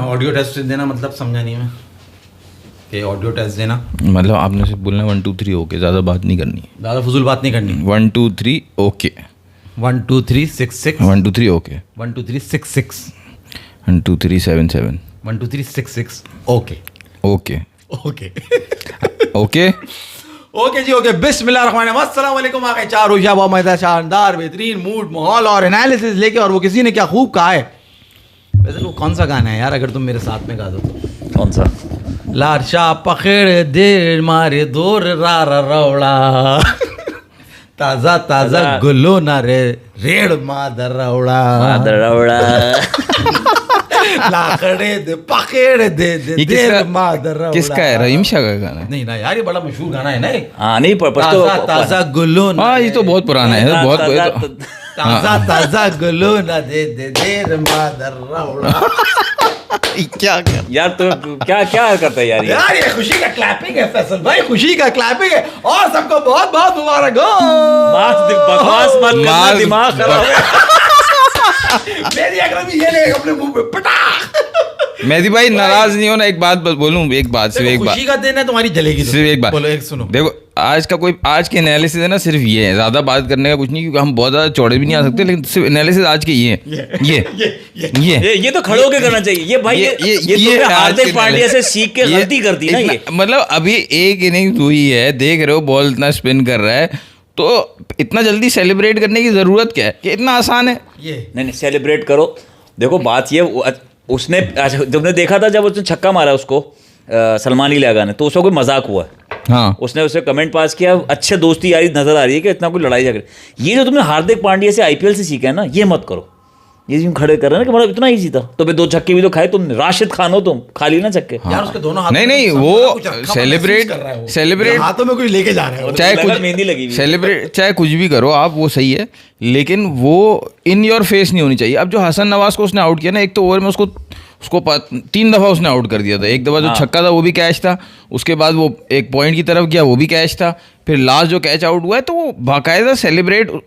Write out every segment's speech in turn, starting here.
Audio test देना मतलब समझा नहीं मैं कि ऑडियो टेस्ट देना मतलब आपने सिर्फ बोलना 1 2 3 ओके, ज़्यादा बात नहीं करनी, ज़्यादा फजूल बात नहीं करनी। 1 2 3 okay, 1 2 3 6 6 1 2 3 okay, 1 2 3 6 6 1 2 3 7 7 1 2 3 6 6 okay okay okay okay okay जी ओके। बिस्मिल्लाहिर्रहमानिर्रहीम, अस्सलाम वालेकुम। आके चार होशियार बहुत मज़ेदार शानदार बेहतरीन मूड माहौल और एनालिसिस लेके, और वो किसी ने क्या खूब कहा है। वैसे वो कौन सा गाना है यार, अगर तुम मेरे साथ में गा दो तो? कौन सा? लारशा पकड़ दे मारे दूर रा रौड़ा ताजा ताजा गुल्लो ना रे रेड़ मादर रौड़ा लाकड़े दे पकड़ दे ये दे मादर रौड़ा। किसका है? रहीम शाह का गाना है? नहीं ना यार, ये बड़ा मशहूर गाना है ना। हाँ नहीं ताजा ताजा गुल्लो ना हाँ, ये तो बहुत पुराना है, बहुत ताजा ताजा गुल्लो ना दे दे देर मादर रौड़ा। क्या क्या यार तो क्या क्या करता है यार यार ये खुशी का क्लैपिंग है फैसल भाई, खुशी का क्लैपिंग है, और सबको बहुत बहुत मुबारक हो। बकवास मत करना, दिमाग खराब है। मेरी अकरम ये ले अपने मुंह पे पटा। मेहदी भाई नाराज नहीं होना, एक बात बोलूं, एक बात, सिर्फ एक बात, खुशी का दिन है, तुम्हारी जलेगी तो। सिर्फ एक बात बोलो, एक सुनो। देखो आज के एनालिसिस है ना, सिर्फ ये है, ज्यादा बात करने का कुछ नहीं, क्योंकि हम बहुत ज्यादा चौड़े भी नहीं आ सकते, लेकिन सिर्फ एनालिसिस आज के ये है। ये तो खड़े होके करना चाहिए। ये भाई ये तो हार्दिक पांड्या से सीख के गलती करती ना ये। मतलब अभी एक इनिंग्स हुई है, देख रहे हो बॉल इतना स्पिन कर रहा है, तो इतना जल्दी सेलिब्रेट करने की जरूरत क्या है? कि इतना आसान है ये? नहीं सेलिब्रेट करो। देखो बात ये, उसने तुमने देखा था जब उसने छक्का मारा उसको सलमान अली आगा ने, तो उसका कोई मजाक हुआ। हाँ, उसने उसे कमेंट पास किया, अच्छे दोस्ती यारी नजर आ रही है कि इतना कोई लड़ाई झगड़े। ये जो तुमने हार्दिक पांड्या से आईपीएल से सीखा है ना, ये मत करो। ये तुम खड़े कर रहे हैं ना कि मतलब इतना ईजी था, तो फिर 2 छक्के भी तो खाए तुमने। राशिद खान हो तुम, खाली ना छक्के। यार उसके दोनों हाथ नहीं वो सेलिब्रेट हाथों में कुछ लेके जा रहे हो, चाहे कुछ मेहंदी लगी हुई। सेलिब्रेट चाहे कुछ भी करो आप, वो सही है, लेकिन वो इन योर फेस नहीं होनी चाहिए। अब जो हसन नवाज को उसने आउट किया ना, एक तो ओवर में उसको 3 दफ़ा उसने आउट कर दिया था। एक दफ़ा जो छक्का था वो भी कैच था, उसके बाद वो एक पॉइंट की तरफ गया वो भी कैच था, फिर लास्ट जो कैच आउट हुआ है तो वो बाकायदा सेलिब्रेट,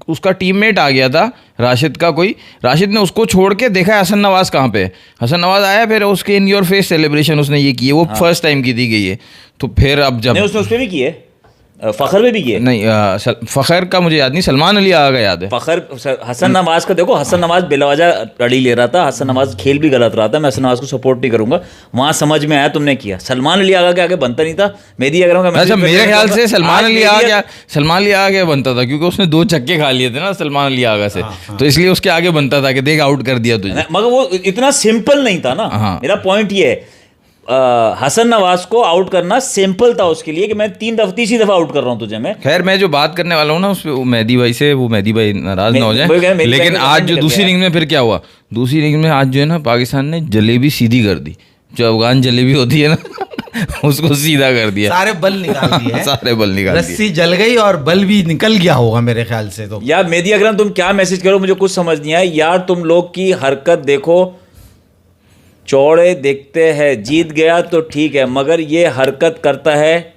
उसका टीममेट आ गया था राशिद का कोई, राशिद ने उसको छोड़ के देखा है हसन नवाज कहाँ पे है। हसन नवाज आया, फिर उसके इन योर फेस सेलिब्रेशन उसने ये की है, वो फर्स्ट टाइम की दी गई है। तो फिर अब जब उसने उस पर भी की है, फखर में भी किए नहीं, फखर का मुझे याद नहीं, सलमान अली आगा याद है। फखर हसन नवाज का देखो, हसन नवाज बेलवजह अड़ी ले रहा था, हसन नवाज खेल भी गलत रहा था, मैं हसन नवाज को सपोर्ट नहीं करूंगा। वहां समझ में आया तुमने किया। सलमान अली आगा के आगे बनता नहीं था। मेहदी अगर अच्छा, मेरे ख्याल से सलमान अली आगे बनता था, क्योंकि उसने 2 छक्के खा लिए थे ना सलमान अली आगा से, तो इसलिए उसके आगे बनता था कि देख आउट कर दिया तुझे। मगर वो इतना सिंपल नहीं था ना। मेरा पॉइंट ये है, हसन नवाज को आउट करना सिंपल था उसके लिए कि मैं तीसरी दफा आउट कर रहा हूं तुझे मैं। खैर मैं जो बात करने वाला हूँ ना उस पर मेहदी भाई से, वो मेहदी भाई नाराज ना हो जाए, लेकिन आज जो दूसरी इनिंग में फिर क्या हुआ, दूसरी इनिंग में आज जो है ना पाकिस्तान ने जलेबी सीधी कर दी, जो अफगान जलेबी होती है ना उसको सीधा कर दिया, सारे बल निकाल दिए सारे बल निकाल दिए, रस्सी जल गई और बल भी निकल गया होगा मेरे ख्याल से। तो यार मेहदी अकरम तुम क्या मैसेज करो, मुझे कुछ समझ नहीं आया यार। तुम लोग की हरकत देखो, चौड़े देखते हैं, जीत गया तो ठीक है, मगर ये हरकत करता है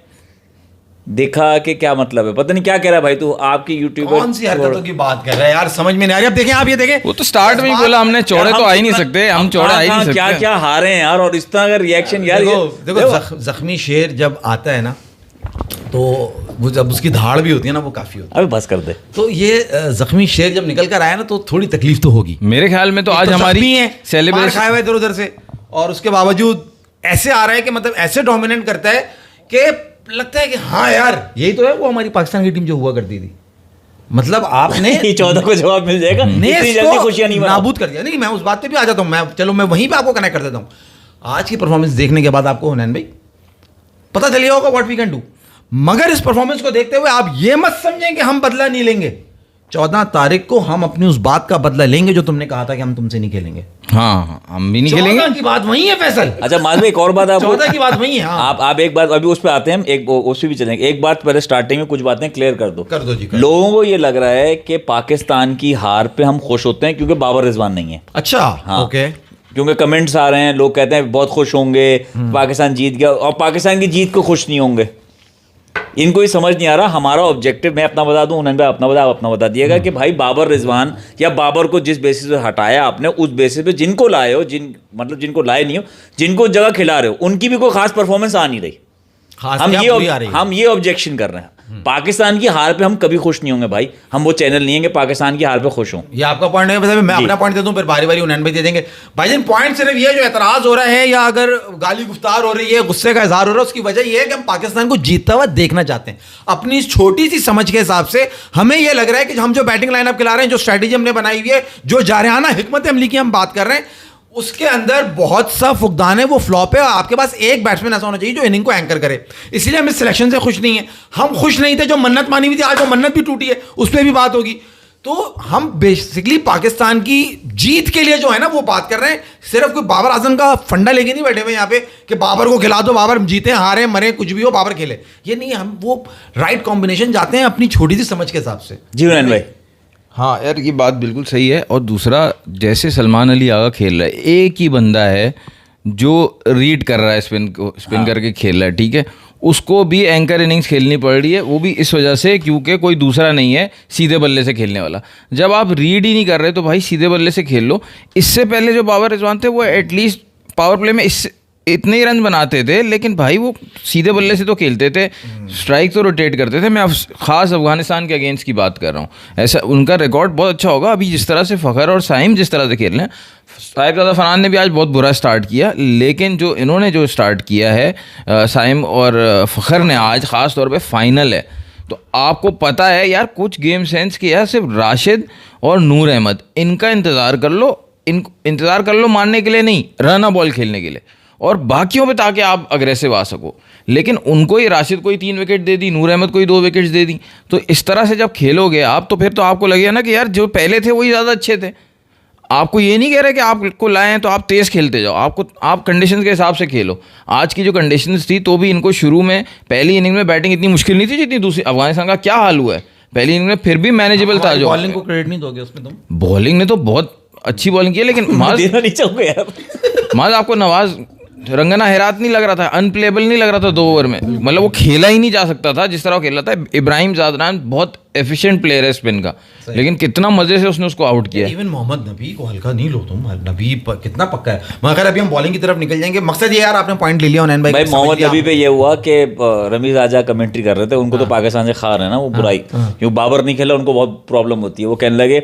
दिखा के क्या मतलब है? पता नहीं क्या कह रहा है भाई तू, आपकी यूट्यूबर कौन सी हरकतों की बात कर रहा है यार, समझ में नहीं आ रही। अब देखें, आप ये देखें, वो तो स्टार्ट में ही बोला हमने, चौड़े तो आ ही नहीं सकते, हम चौड़े आ ही नहीं सकते। क्या क्या हारे हैं यार, और इस तरह का रिएक्शन यार। देखो जख्मी शेर जब आता है ना, तो वो जब उसकी धाड़ भी होती है ना, वो काफी होती है। अबे बस कर दे। तो ये जख्मी शेर जब निकल कर आया ना, तो थोड़ी तकलीफ तो होगी मेरे ख्याल में। तो आज हमारी सेलिब्रेशन खाया हुआ इधर उधर से, और उसके बावजूद ऐसे आ रहा है कि मतलब ऐसे डोमिनेट करता है कि लगता है कि हाँ यार यही तो है वो हमारी पाकिस्तान की टीम जो हुआ करती थी। मतलब आपने 14 को जवाब मिल जाएगा, इतनी जल्दी खुशियां नहीं नाबूद कर दिया। नहीं, मैं उस बात पे भी आ जाता हूँ, मैं वहीं पे आपको कनेक्ट कर देता हूँ। आज की परफॉर्मेंस देखने के बाद आपको हुनैन भाई पता चल गया होगा व्हाट वी कैन डू, मगर इस परफॉर्मेंस को देखते हुए आप ये मत समझें कि हम बदला नहीं लेंगे। 14 तारीख को हम अपनी उस बात का बदला लेंगे जो तुमने कहा था कि हम तुमसे नहीं खेलेंगे। हाँ, हम भी नहीं खेलेंगे। 14 की बात वही है फैसल। अच्छा मालूम, एक और बात, आप 14 की बात वही है। हाँ। आप एक बात, अभी उस पर आते हैं हम, एक उस पर भी चलेंगे। एक बात पहले स्टार्टिंग में कुछ बातें क्लियर कर दो जी। लोगों को ये लग रहा है कि पाकिस्तान की हार पे हम खुश होते हैं क्योंकि बाबर रिजवान नहीं है। अच्छा, हाँ, ओके। क्योंकि कमेंट्स आ रहे हैं, लोग कहते हैं बहुत खुश होंगे पाकिस्तान जीत गया, और पाकिस्तान की जीत को खुश नहीं होंगे। इनको ही समझ नहीं आ रहा हमारा ऑब्जेक्टिव। मैं अपना बता दूं, उन्होंने भाई अपना बता, आप अपना बता दिएगा कि भाई बाबर रिजवान या बाबर को जिस बेसिस पे हटाया आपने, उस बेसिस पे जिनको लाए हो, जिनको लाए नहीं हो, जिनको जगह खिला रहे हो, उनकी भी कोई खास परफॉर्मेंस आ नहीं रही। हम ये ऑब्जेक्शन कर रहे हैं। पाकिस्तान की हार पे हम कभी खुश नहीं होंगे भाई, हम वो चैनल नहीं है कि पाकिस्तान की हार पे खुश हों। ये आपका पॉइंट है, वैसे मैं अपना पॉइंट दे दूं, फिर बारी बारी उन्नयन भाई दे देंगे। भाईजान पॉइंट सिर्फ ये, जो एतराज हो रहा है या अगर गाली गुफ्तार हो रही है, गुस्से का इजहार हो रहा है, उसकी वजह ये है कि हम पाकिस्तान को जीतता हुआ देखना चाहते हैं। अपनी इस छोटी सी समझ के हिसाब से हमें यह लग रहा है कि हम जो बैटिंग लाइनअप खिला रहे हैं, जो स्ट्रैटेजी हमने बनाई हुई है, जो जारहाना हिकमत अमली की हम बात कर रहे हैं, उसके अंदर बहुत सा फुकदान है, वो फ्लॉप है। और आपके पास एक बैट्समैन ऐसा होना चाहिए जो इनिंग को एंकर करे। इसलिए हम इस सिलेक्शन से खुश नहीं है। हम खुश नहीं थे, जो मन्नत मानी हुई थी, आज वो मन्नत भी टूटी है, उस पर भी बात होगी। तो हम बेसिकली पाकिस्तान की जीत के लिए जो है ना वो बात कर रहे हैं। सिर्फ कोई बाबर आजम का फंडा लेके नहीं बैठे हुए यहाँ पे कि बाबर को खिला दो, बाबर जीते हारे मरे कुछ भी हो, बाबर खेले। ये नहीं, हम वो राइट कॉम्बिनेशन जाते हैं अपनी छोटी सी समझ के हिसाब से। जी उन्नयन भाई। हाँ यार, ये बात बिल्कुल सही है। और दूसरा, जैसे सलमान अली आगा खेल रहा है, एक ही बंदा है जो रीड कर रहा है, स्पिन करके खेल रहा है, ठीक है। उसको भी एंकर इनिंग्स खेलनी पड़ रही है, वो भी इस वजह से क्योंकि कोई दूसरा नहीं है सीधे बल्ले से खेलने वाला। जब आप रीड ही नहीं कर रहे तो भाई सीधे बल्ले से खेल लो। इससे पहले जो बाबर रिजवान थे वो एटलीस्ट पावर प्ले में इतने ही रन बनाते थे, लेकिन भाई वो सीधे बल्ले से तो खेलते थे, स्ट्राइक तो रोटेट करते थे। मैं ख़ास अफगानिस्तान के अगेंस्ट की बात कर रहा हूँ। ऐसा उनका रिकॉर्ड बहुत अच्छा होगा अभी, जिस तरह से फ़खर और साइम जिस तरह से खेल रहे हैं। साहिबजादा फरहान ने भी आज बहुत बुरा स्टार्ट किया, लेकिन जो इन्होंने जो स्टार्ट किया है साइम और फ़खर ने आज ख़ास तौर पे फाइनल है, तो आपको पता है यार कुछ गेम सेंस किया है। सिर्फ राशिद और नूर अहमद, इनका इंतज़ार कर लो, इंतज़ार कर लो मारने के लिए नहीं, रन बॉल खेलने के लिए, और बाकियों पे ताकि आप अग्रेसिव आ सको। लेकिन उनको ही, राशिद को ही 3 विकेट दे दी, नूर अहमद को ही 2 विकेट्स दे दी। तो इस तरह से जब खेलोगे आप, तो फिर तो आपको लगेगा ना कि यार जो पहले थे वही ज़्यादा अच्छे थे। आपको ये नहीं कह रहे कि आपको लाए हैं तो आप तेज़ खेलते जाओ, आप कंडीशंस के हिसाब से खेलो। आज की जो कंडीशंस थी, तो भी इनको शुरू में पहली इनिंग में बैटिंग इतनी मुश्किल नहीं थी जितनी दूसरी। अफगानिस्तान का क्या हाल हुआ है पहली इनिंग में, फिर भी मैनेजेबल था। जो बॉलिंग को क्रेडिट नहीं दोगे उसमें तुम? बॉलिंग ने तो बहुत अच्छी बॉलिंग की, लेकिन माज आपको नवाज रंगना हेरात नहीं लग रहा था, अनप्लेबल नहीं लग रहा था 2 ओवर में, मतलब वो खेला ही नहीं जा सकता था जिस तरह वो खेल रहा था। इब्राहिम ज़ादरान बहुत एफिशिएंट प्लेयर है स्पिन का, लेकिन कितना मजे से उसने उसको आउट किया। इवन मोहम्मद नबी को हल्का नहीं लो तुम, नबी कितना पक्का है। मगर अभी हम बॉलिंग की तरफ निकल जाएंगे। मकसद ये यार आपने पॉइंट ले लिया उन्नयन भाई। मोहम्मद नबी पे ये हुआ कि रमीज आजा कमेंट्री कर रहे थे, उनको तो पाकिस्तान से खा रहे हैं ना वो बुराई, क्यों बाबर नहीं खेला, उनको बहुत प्रॉब्लम होती है। वो कहने लगे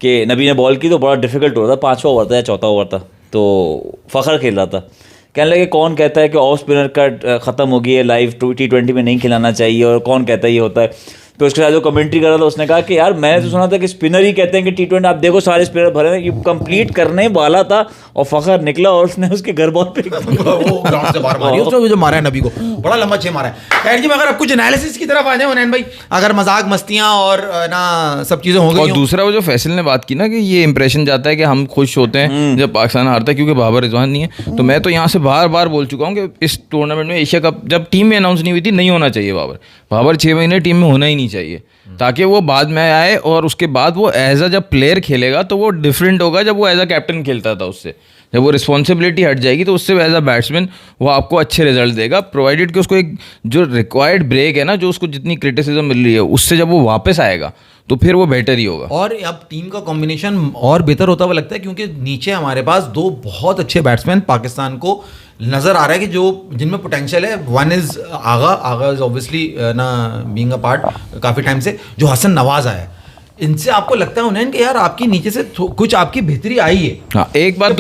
कि नबी ने बॉल की तो बड़ा डिफिकल्ट हो रहा था, 5वां ओवर था या 4था ओवर था, तो फ़खर खेल रहा था। कहने लगे कौन कहता है कि ऑफ स्पिनर का ख़त्म हो गई है लाइव, T20 में नहीं खिलाना चाहिए, और कौन कहता है ये होता है। तो उसके साथ जो कमेंट्री कर रहा था उसने कहा कि यार मैंने तो सुना था कि स्पिनर ही कहते हैं कि T20, आप देखो सारे स्पिनर भरे हैं, ये कंप्लीट करने वाला था और फ़खर निकला और उसने उसके घर बॉल पे वो ग्राउंड से बाहर मारी, उसने जो मारा है नबी को, बड़ा लंबा 6 मारा है। खैर जी, मगर अब कुछ एनालिसिस की तरफ आ जाए उन्नयन भाई, अगर मजाक मस्तियाँ और ना सब चीज़ें हो गई। और दूसरा वो जो फैसल ने बात की ना कि ये इंप्रेशन जाता है कि हम खुश होते हैं जब पाकिस्तान हारता है क्योंकि बाबर रिजवान नहीं है, तो मैं तो यहाँ से बार बार बोल चुका हूँ कि इस टूर्नामेंट में एशिया कप जब टीम में अनाउंस नहीं हुई थी, नहीं होना चाहिए बाबर 6 महीने टीम में होना ही नहीं चाहिए, ताकि वो बाद में आए और उसके बाद वो एज अ जब प्लेयर खेलेगा तो वो डिफरेंट होगा जब वो एज अ कैप्टन खेलता था। उससे जब वो रिस्पॉन्सिबिलिटी हट जाएगी तो उससे एज अ बैट्समैन वो आपको अच्छे रिजल्ट देगा, प्रोवाइडेड कि उसको एक जो रिक्वायर्ड ब्रेक है ना, जो उसको जितनी क्रिटिसिज्म मिल रही है उससे जब वो वापस आएगा तो फिर वो बेटर ही होगा। और अब टीम का कॉम्बिनेशन और बेहतर होता हुआ लगता है, क्योंकि नीचे हमारे पास 2 बहुत अच्छे बैट्समैन पाकिस्तान को नज़र आ रहा है कि जो जिनमें पोटेंशियल है। One is Agha is obviously ना बीइंग अ पार्ट काफ़ी टाइम से, जो हसन नवाज आया है। इनसे आपको लगता है उन्हें कि यार आपकी नीचे से कुछ आपकी बेहतरी आई है? हाँ, एक बार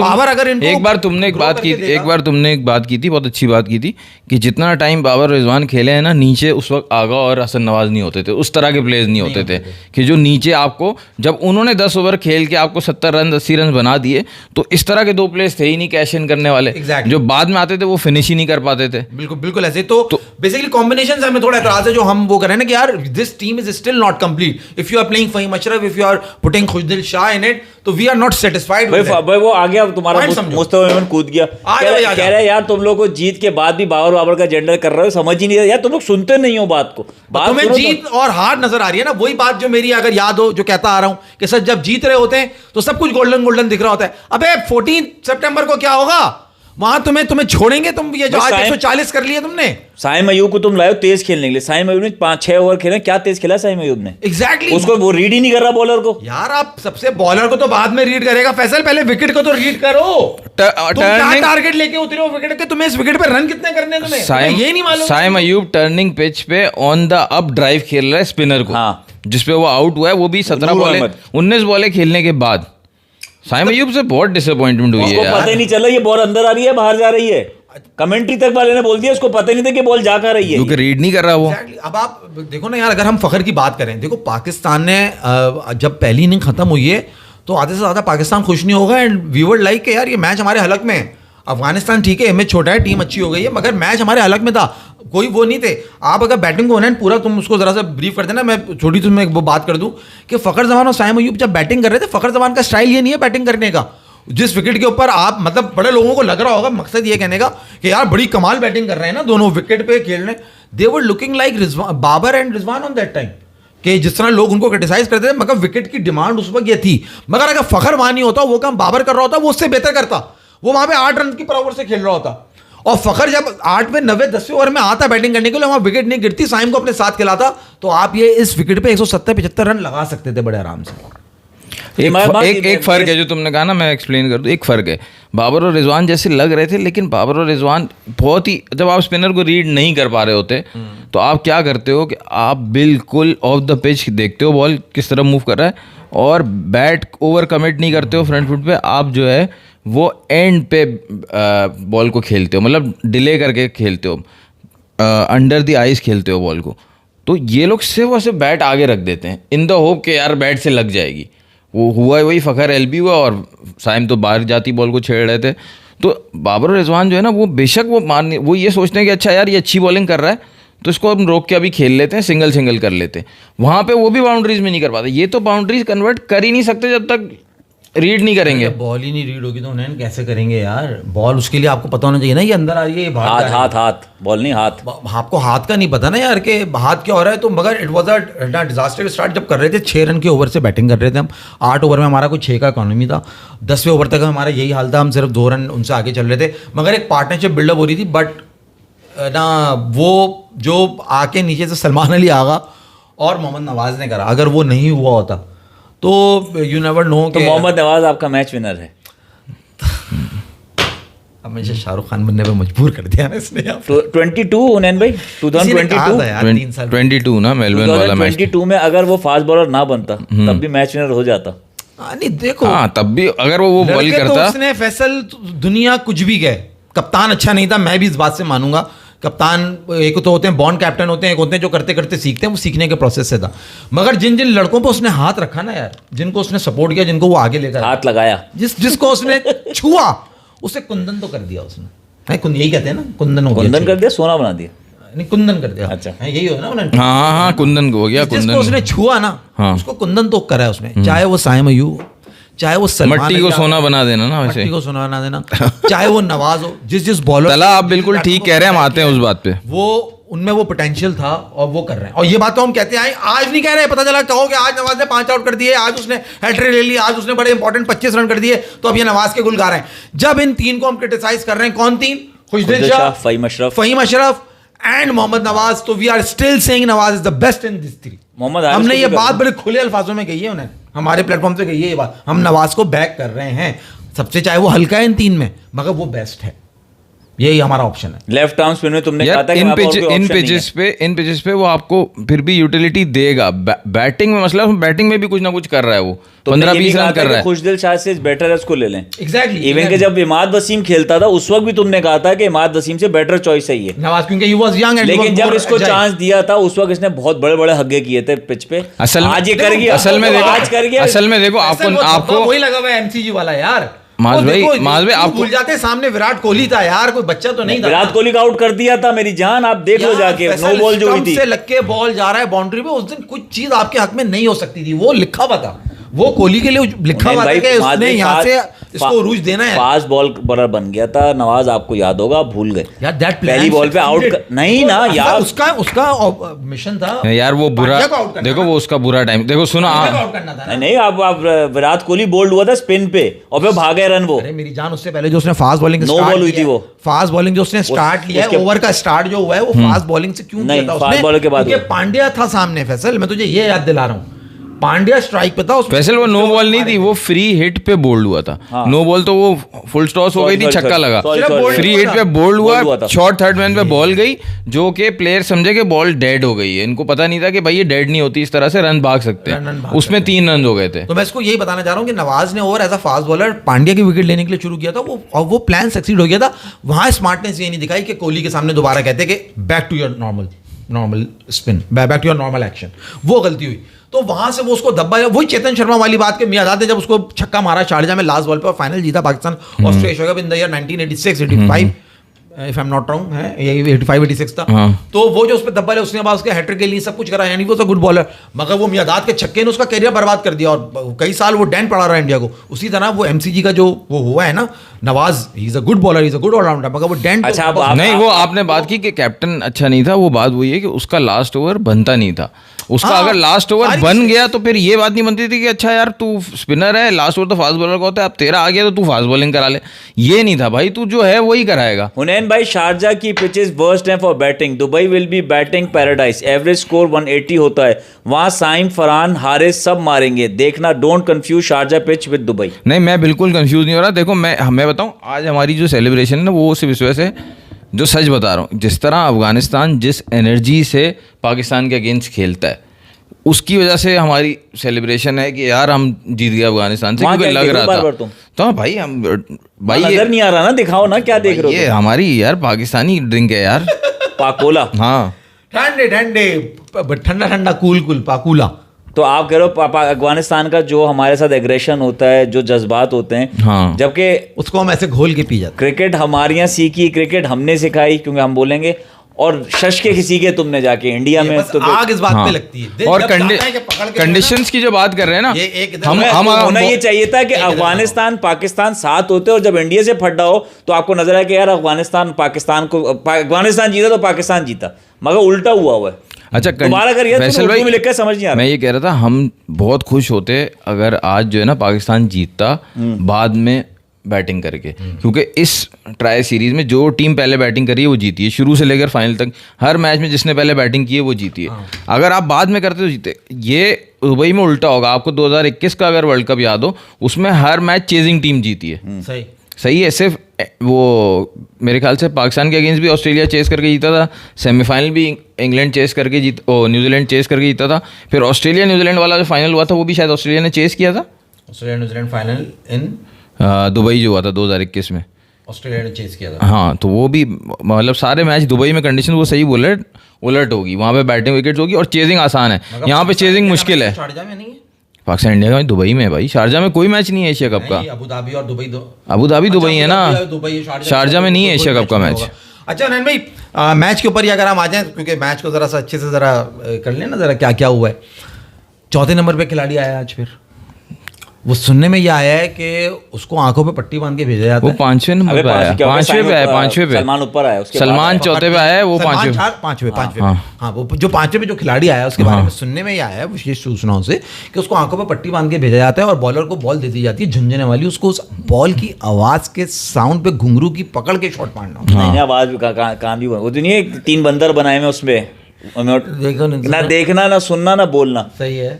तुमने एक बात की थी, बहुत अच्छी बात की थी कि जितना टाइम बाबर रिजवान खेले हैं ना नीचे, उस वक्त आगा और हसन नवाज नहीं होते थे, उस तरह के प्लेयर्स नहीं होते थे कि जो नीचे आपको, जब उन्होंने 10 ओवर खेल के आपको 70 रन 80 रन बना दिए, तो इस तरह के 2 प्लेयर्स थे ही नहीं कैश इन करने वाले। जो बाद में आते थे वो फिनिश ही नहीं कर पाते थे। बिल्कुल ऐसे। तो बेसिकली कॉम्बिनेशन हमें थोड़ा एतराज है जो हम वो कर रहे हैं ना कि यार this team is still not complete. If you are playing Fahim Ashraf, if you are putting Khushdil Shah in it, तो we are not satisfied with that। भाई वो आ गया तुम्हारा मुस्तफा मेमन कूद गया, कह रहा है यार तुम लोग को जीत के बाद भी बाबर का जेंडर कर रहे हो, समझ ही नहीं यार, तुम लोग सुनते नहीं हो बात को। तुम्हें जीत और हार नजर आ रही है ना, वही बात जो मेरी अगर याद हो, जो कहता आ रहा हूं कि सर जब जीत रहे होते हैं तो सब कुछ गोल्डन दिख रहा होता है। अबे 14 सितंबर को क्या होगा? वहां तुम्हें छोड़ेंगे तुम, ये जो बस आज साइम- 140 कर लिया तुमने। साइम अयूब को तुम लाए हो तेज खेलने के लिए, साइम अयूब ने 5-6 ओवर खेले, क्या तेज खेला साइम अयूब ने? एग्जैक्टली उसको वो रीड ही नहीं कर रहा बॉलर को। यार आप सबसे बॉलर को तो बाद में रीड करेगा फैसल, पहले विकेट को तो रीड करो। तुम क्या टर्निंग टारगेट लेके उतरे हो विकेट के? तुम्हें इस विकेट पे रन कितने करने हैं तुम्हें? ये नहीं मालूम। साइम अयूब टर्निंग पिच पे ऑन द अप ड्राइव खेल रहा है स्पिनर को, हाँ। जिसपे वो आउट हुआ है, वो भी 17 नूर बॉले अहमद। 19 बॉले खेलने के बाद। साइम अयूब से बहुत डिसअपॉइंटमेंट हुई उसको है पता यार। ही नहीं चला ये बॉल अंदर आ रही है बाहर जा रही है। कमेंट्री तक वाले ने बोल दिया उसको पता ही नहीं था कि बॉल जा कहाँ रही है। क्योंकि रीड नहीं कर रहा वो। Exactly. अब आप देखो ना यार, अगर हम फखर की बात करें, देखो पाकिस्तान ने जब पहली इनिंग खत्म हुई है तो आधे से ज्यादा पाकिस्तान खुश नहीं होगा, एंड वी वुड लाइक कि यार ये मैच हमारे हलक में है। अफगानिस्तान ठीक है, इमेज छोटा है, टीम अच्छी हो गई है, मगर मैच हमारे हलक में था, कोई वो नहीं थे। आप अगर बैटिंग को होना है पूरा, तुम उसको जरा सा ब्रीफ कर देना, मैं छोटी तुम्हें वो बात कर दूं कि फखर जमान और साइम अयूब जब बैटिंग कर रहे थे, फखर जमान का स्टाइल ये नहीं है बैटिंग करने का। जिस विकेट के ऊपर आप मतलब बड़े लोगों को लग रहा होगा, मकसद ये कहने का कि यार बड़ी कमाल बैटिंग कर रहे हैं ना दोनों, विकेट पे खेल रहे हैं, they were looking like Babar and Rizwan on that time, कि जिस तरह लोग उनको क्रिटिसाइज करते थे, मगर विकेट की डिमांड उस वक्त ये थी। मगर अगर फखर वहां नहीं होता, वो काम बाबर कर रहा होता, वो उससे बेहतर करता, वो वहां पे 8 रन की पर ओवर से खेल रहा होता। और फखर जब 8वें 9वें 10वें ओवर में आता बैटिंग करने के लिए, वहां विकेट नहीं गिरती, साइम को अपने साथ खिलाता, तो आप ये इस विकेट पे 170-75 रन लगा सकते थे बड़े आराम से। एक फर्क है जो तुमने कहा ना, मैं एक्सप्लेन कर दूं। एक फर्क है, बाबर और रिजवान जैसे लग रहे थे, लेकिन बाबर और रिजवान बहुत ही, जब आप स्पिनर को रीड नहीं कर पा रहे होते तो आप क्या करते हो कि आप बिल्कुल ऑफ द पिच देखते हो बॉल किस तरह मूव कर रहा है, और बैट ओवर कमिट नहीं करते हो फ्रंट फुट पे, आप जो है वो एंड पे बॉल को खेलते हो, मतलब डिले करके खेलते हो, अंडर द आइज खेलते हो बॉल को। तो ये लोग सिर्फ और सिर्फ बैट आगे रख देते हैं इन द होप कि यार बैट से लग जाएगी। वो हुआ वही, फखर एलबी हुआ और साइम तो बाहर जाती बॉल को छेड़ रहे थे। तो बाबर और रिजवान जो है ना, वो बेशक वो ये सोचते हैं कि अच्छा यार ये अच्छी बॉलिंग कर रहा है तो इसको हम रोक के अभी खेल लेते हैं, सिंगल कर लेते हैं। वहाँ पे वो भी बाउंड्रीज में नहीं कर पाते। ये तो बाउंड्रीज कन्वर्ट कर ही नहीं सकते जब तक रीड नहीं करेंगे। बॉल ही नहीं रीड होगी तो उन्हें कैसे करेंगे यार? बॉल उसके लिए आपको पता होना चाहिए ना, ये अंदर आ रही है, ये बाहर जा रही है। हाथ बॉल नहीं, हाथ। आपको हाथ का नहीं पता ना यार कि हाथ क्या हो रहा है। तो मगर it was a disaster start जब कर रहे थे। 6 रन के ओवर से बैटिंग कर रहे थे हम, 8 ओवर में हमारा कोई 6 का इकोनॉमी था, 10वें ओवर तक हमारा यही हाल था, हम सिर्फ 2 रन उनसे आगे चल रहे थे। मगर एक पार्टनरशिप बिल्डअप हो रही थी, बट ना वो जो आके नीचे से सलमान अली आगा और मोहम्मद नवाज ने करा, अगर वो नहीं हुआ होता तो यू नेवर नो। तो मोहम्मद नवाज आपका मैच विनर है। हमेशा शाहरुख खान बनने पे मजबूर कर दिया ना इसने। तो 22 उनैन भाई, 2022 यार 3 साल 22 ना मेलबर्न वाला मैच। 2022 में अगर वो फास्ट बॉलर ना बनता तब भी मैच विनर हो जाता। नहीं देखो, हाँ तब भी अगर वो बॉल लड़के तो करता। उसने फैसल दुनिया कुछ भी गए, कप्तान अच्छा नहीं था, मैं भी इस बात से मानूंगा। कप्तान एक तो होते हैं बॉन्ड कैप्टन होते हैं, एक होते हैं जो करते करते सीखते हैं, वो सीखने के प्रोसेस से था। मगर जिन जिन लड़कों पे उसने हाथ रखा ना यार, जिनको उसने सपोर्ट किया, जिनको वो आगे लेकर हाथ लगाया, जिसको उसने छुआ, उसे कुंदन तो कर दिया उसने। यही कहते हैं ना, कुंदन हो गया। कुंदन कर दिया, सोना बना दिया। नहीं, कुंदन कर दिया। अच्छा। यही हो ना उन्होंने। हाँ कुंदन को हो गया। जिसको कुंदन उसने छुआ ना, हाँ। उसको कुंदन तो करा है उसने, चाहे वो साइम अयूब, चाहे वो सलमान मट्टी को सोना बना देना ना, वैसे मट्टी को सोना बना देना, चाहे वो नवाज हो, जिस बॉलर। तला आप बिल्कुल ठीक कह रहे हैं, हम आते हैं उस बात पे। वो उनमें वो पोटेंशियल था और वो कर रहे हैं। और ये बात तो हम कहते हैं, आज नहीं कह रहे, पता चला कहोगे आज नवाज ने 5 आउट कर दिए, आज उसने हैट्रिक ले ली, आज उसने बड़े इंपॉर्टेंट 25 रन कर दिए, तो अब ये नवाज के गुल गा रहे हैं। जब इन 3 को हम क्रिटिसाइज कर रहे हैं, कौन 3? खुशदिल शाह, फहीम अशरफ एंड मोहम्मद नवाज, तो we are still saying Nawaz is the best in this 3। Mohammad हमने ये बात बड़े खुले अल्फाजों में कही है, उन्हें हमारे प्लेटफॉर्म से कही है ये बात, हम नवाज को बैक कर रहे हैं सबसे, चाहे वो हल्का है इन 3 में, मगर वो बेस्ट है, यही हमारा ऑप्शन है। लेफ्ट आर्म स्पिन में तुमने कहा था कि इन पिचेस पे वो आपको फिर भी यूटिलिटी देगा। बैटिंग में मसला, बैटिंग में भी कुछ ना कुछ कर रहा है, वो 15-20 रन कर रहा है। खुशदिल शाह से बेटर है, उसको ले लें। एग्जैक्टली। इवन के जब इमाद वसीम खेलता था उस वक्त भी तुमने कहा था कि इमाद वसीम से बेटर चॉइस है ये नवाज, क्योंकि ही वाज यंग एंड लेकिन जब इसको चांस दिया था उस वक्त इसने बहुत बड़े बड़े हग्गे किए थे पिच पे। आज ये कर गया, असल में देखो आपको वही लगा हुआ है एमसीजी वाला यार। माज भाई आपको भूल जाते हैं, सामने विराट कोहली था यार, कोई बच्चा तो नहीं था। विराट कोहली का आउट कर दिया था मेरी जान, आप देख लो जाके, नो बॉल जो हुई थी, से लग के बॉल जा रहा है बाउंड्री पे, उस दिन कुछ चीज आपके हक में नहीं हो सकती थी, वो लिखा हुआ था। वो कोहली के लिए लिखा हुआ था भाई, कि उसने यहाँ से इसको उरूज देना है। फास्ट बॉलर बन गया था नवाज, आपको याद होगा, आप भूल गए यार दैट पहली बॉल पे आउट नहीं ना यार, उसका मिशन था यार वो बुरा, पांड्या को out करना देखो था। वो उसका बुरा टाइम, देखो सुनो पांड्या को out करना था ना। नहीं आप विराट कोहली बोल्ड हुआ था स्पिन पे और फिर भागे रन वो। अरे मेरी जान, उससे पहले जो उसने फास्ट बॉलिंग No ball हुई थी वो। फास्ट बॉलिंग जो उसने स्टार्ट लिया है, ओवर का स्टार्ट जो हुआ है वो फास्ट बॉलिंग से क्यों नहीं, किया था fast उसने? bowler के बाद क्योंकि हुआ। पांड्या था सामने। फैसल, मैं तुझे ये याद दिला रहा हूँ, पांड्या स्ट्राइक पे था उसमें। फैसल वो नो बॉल नहीं थी, वो फ्री हिट पे बोल्ड हुआ था। हाँ। नो बॉल तो वो फुल टॉस हो गई थी, छक्का लगा। sorry, free sorry। हिट पे बोल्ड हुआ हुआ, था। शॉर्ट थर्ड मैन पे बॉल गई, जो कि प्लेयर समझे कि बॉल डेड हो गई है। इनको पता नहीं था कि भाई ये डेड नहीं होती, इस तरह से रन भाग सकते रन हैं। भाग उसमें 3 रन हो गए थे। तो मैं इसको यही बताना चाह रहा हूँ कि नवाज ने over as a fast bowler Pandya की विकेट लेने के लिए शुरू किया था, वो और वो प्लान सक्सीड हो गया था। वहां स्मार्टनेस ये नहीं दिखाई कि कोहली के सामने दोबारा कहते कि back to your normal spin, back to your normal action. वो गलती हुई, तो वहां से वो उसको दब्बा। वही चेतन शर्मा वाली बात के मियादाद ने जब उसको छक्का मारा शारजा में लास्ट बॉल पे और फाइनल जीता Pakistan Australia in the year 1986 85 if I am not wrong है, ये 85 86 था। हाँ। तो वो जो उस पे दब्बा है, उसने बाद उसके हैट्रिक के लिए सब कुछ करा, यानी वो तो गुड बॉलर। मगर वो मियादाद के छक्के ने उसका करियर बर्बाद कर दिया और कई साल वो डेंट पड़ा रहा इंडिया को। उसी तरह वो एमसीजी का जो वो हुआ है ना, Nawaz, he is a good bowler, he is a good allrounder, मगर वो डेंट। अच्छा, अब आप- नहीं, वो आपने बात की कि कैप्टन अच्छा नहीं था, वो बात वही है कि उसका लास्ट ओवर बनता नहीं था। उसका हाँ, अगर लास्ट ओवर सारी बन चीज़ें- गया तो फिर ये बात नहीं बनती थी कि अच्छा यार तू स्पिनर है, लास्ट ओवर तो फास्ट बॉलर का होता है, अब तेरा आ गया तो तू फास्ट बॉलिंग करा ले। ये नहीं था भाई, तू जो है वही कराएगा। हुनैन भाई, शारजा की पिचेस वर्स्ट हैं for batting. Dubai will be batting paradise, average score 180 होता है वहां। साइम, फरहान, हारिस सब मारेंगे, देखना। Don't confuse Sharjah pitch with Dubai. नहीं, मैं बिल्कुल कंफ्यूज नहीं हो रहा। देखो मैं बताऊं, आज हमारी जो सेलिब्रेशन है ना, वो सिर्फ इस वजह से, जो सच बता रहा हूँ, जिस तरह अफगानिस्तान जिस एनर्जी से पाकिस्तान के अगेंस्ट खेलता है, उसकी वजह से हमारी सेलिब्रेशन है कि यार हम जीत गए अफगानिस्तान से, वहाँ क्योंकि क्या लग देख रहे रहा हो बार-बार था। तुम? तो भाई हम भाई नजर नहीं आ रहा ना, दिखाओ ना क्या देख रहे ये हो हमारी यार पाकिस्तानी ड्रिंक है यार। तुम? पाकोला। हाँ, ठंडे ठंडे ठंडा ठंडा कूल पाकूला। तो आप कह रहे हो अफगानिस्तान का जो हमारे साथ एग्रेशन होता है, जो जज्बात होते हैं, हाँ। जबकि उसको हम ऐसे घोल के पी जाते क्रिकेट हमारे यहाँ सीखी, क्रिकेट हमने सिखाई, क्योंकि हम बोलेंगे और शश के किसी के तुमने जाके इंडिया हैं। में बस तो आग इस बात हाँ। पे लगती है। दिल और जब चाहता है कि पकड़ के कंडीशंस की जो बात कर रहे हैं ना, ये एक इधर हम में हम होना ये चाहिए था कि अफगानिस्तान पाकिस्तान साथ होते, और जब इंडिया से फटा हो तो आपको नजर आया कि यार अफगानिस्तान अफगानिस्तान जीता तो पाकिस्तान जीता, मगर उल्टा हुआ है। अच्छा, दोबारा करिए, फैसल तुम भाई, उर्दू में लिख के समझ नहीं आ रहा। मैं ये कह रहा था, हम बहुत खुश होते अगर आज जो है ना पाकिस्तान जीतता बाद में बैटिंग करके, क्योंकि इस ट्राई सीरीज में जो टीम पहले बैटिंग करी है वो जीती है, शुरू से लेकर फाइनल तक हर मैच में जिसने पहले बैटिंग की है वो जीती है। अगर आप बाद में करते तो जीते। ये दुबई में उल्टा होगा। आपको 2021 का अगर वर्ल्ड कप याद हो, उसमें हर मैच चेजिंग टीम जीती है। सही। सही है, सिर्फ वो मेरे ख्याल से पाकिस्तान के अगेंस्ट भी ऑस्ट्रेलिया चेस करके जीता था, सेमीफाइनल भी इंग्लैंड चेस करके न्यूजीलैंड चेस करके जीता था, फिर ऑस्ट्रेलिया न्यूजीलैंड वाला जो फाइनल हुआ था वो भी शायद ऑस्ट्रेलिया ने चेस किया था। Australia New Zealand final in Dubai जो हुआ था 2021 में, ऑस्ट्रेलिया ने चेस किया था। हाँ, तो वो भी मतलब सारे मैच दुबई में कंडीशन वो सही बोले, उलट होगी, वहाँ पे बैटिंग विकेट होगी और चेजिंग आसान है, यहाँ पे चेजिंग मुश्किल है। शारजा में नहीं है? पाकिस्तान इंडिया का दुबई में है भाई, शारजा में कोई मैच नहीं है एशिया कप का। नहीं, अबू धाबी और दुबई दो। अबू धाबी दुबई है ना, दुबई शारजा में नहीं है एशिया कप का मैच। अच्छा नैन भाई, मैच के ऊपर ही अगर हम आ जाएं, क्योंकि मैच को जरा सा अच्छे से जरा कर लेना जरा क्या क्या हुआ है। चौथे नंबर पे खिलाड़ी आया आज, फिर वो सुनने में ये आया है कि उसको आंखों पे पट्टी बांध के भेजा जाता वो है। 5वें नंबर पे आया, 5वें पे आया, 5वें पे सलमान ऊपर आया, उसके बाद सलमान चौथे पे आया है, वो सलमान 5वें। पांचवें हाँ। हाँ, वो जो 5वें पे जो खिलाड़ी आया उसके बारे में सुनने में ये आया है विशेष सूचनाओं से कि उसको आंखों पे पट्टी बांध के भेजा जाता है और बॉलर को बॉल दे दी जाती है झुंझुने वाली, उसको उस बॉल की आवाज के साउंड पे घुंघरू की पकड़ के शॉट मारना होता है। नहीं, आवाज भी कान भी वो तो नहीं है, 3 बंदर बनाए में उसमें, देखो ना देखना ना सुनना ना बोलना। सही है।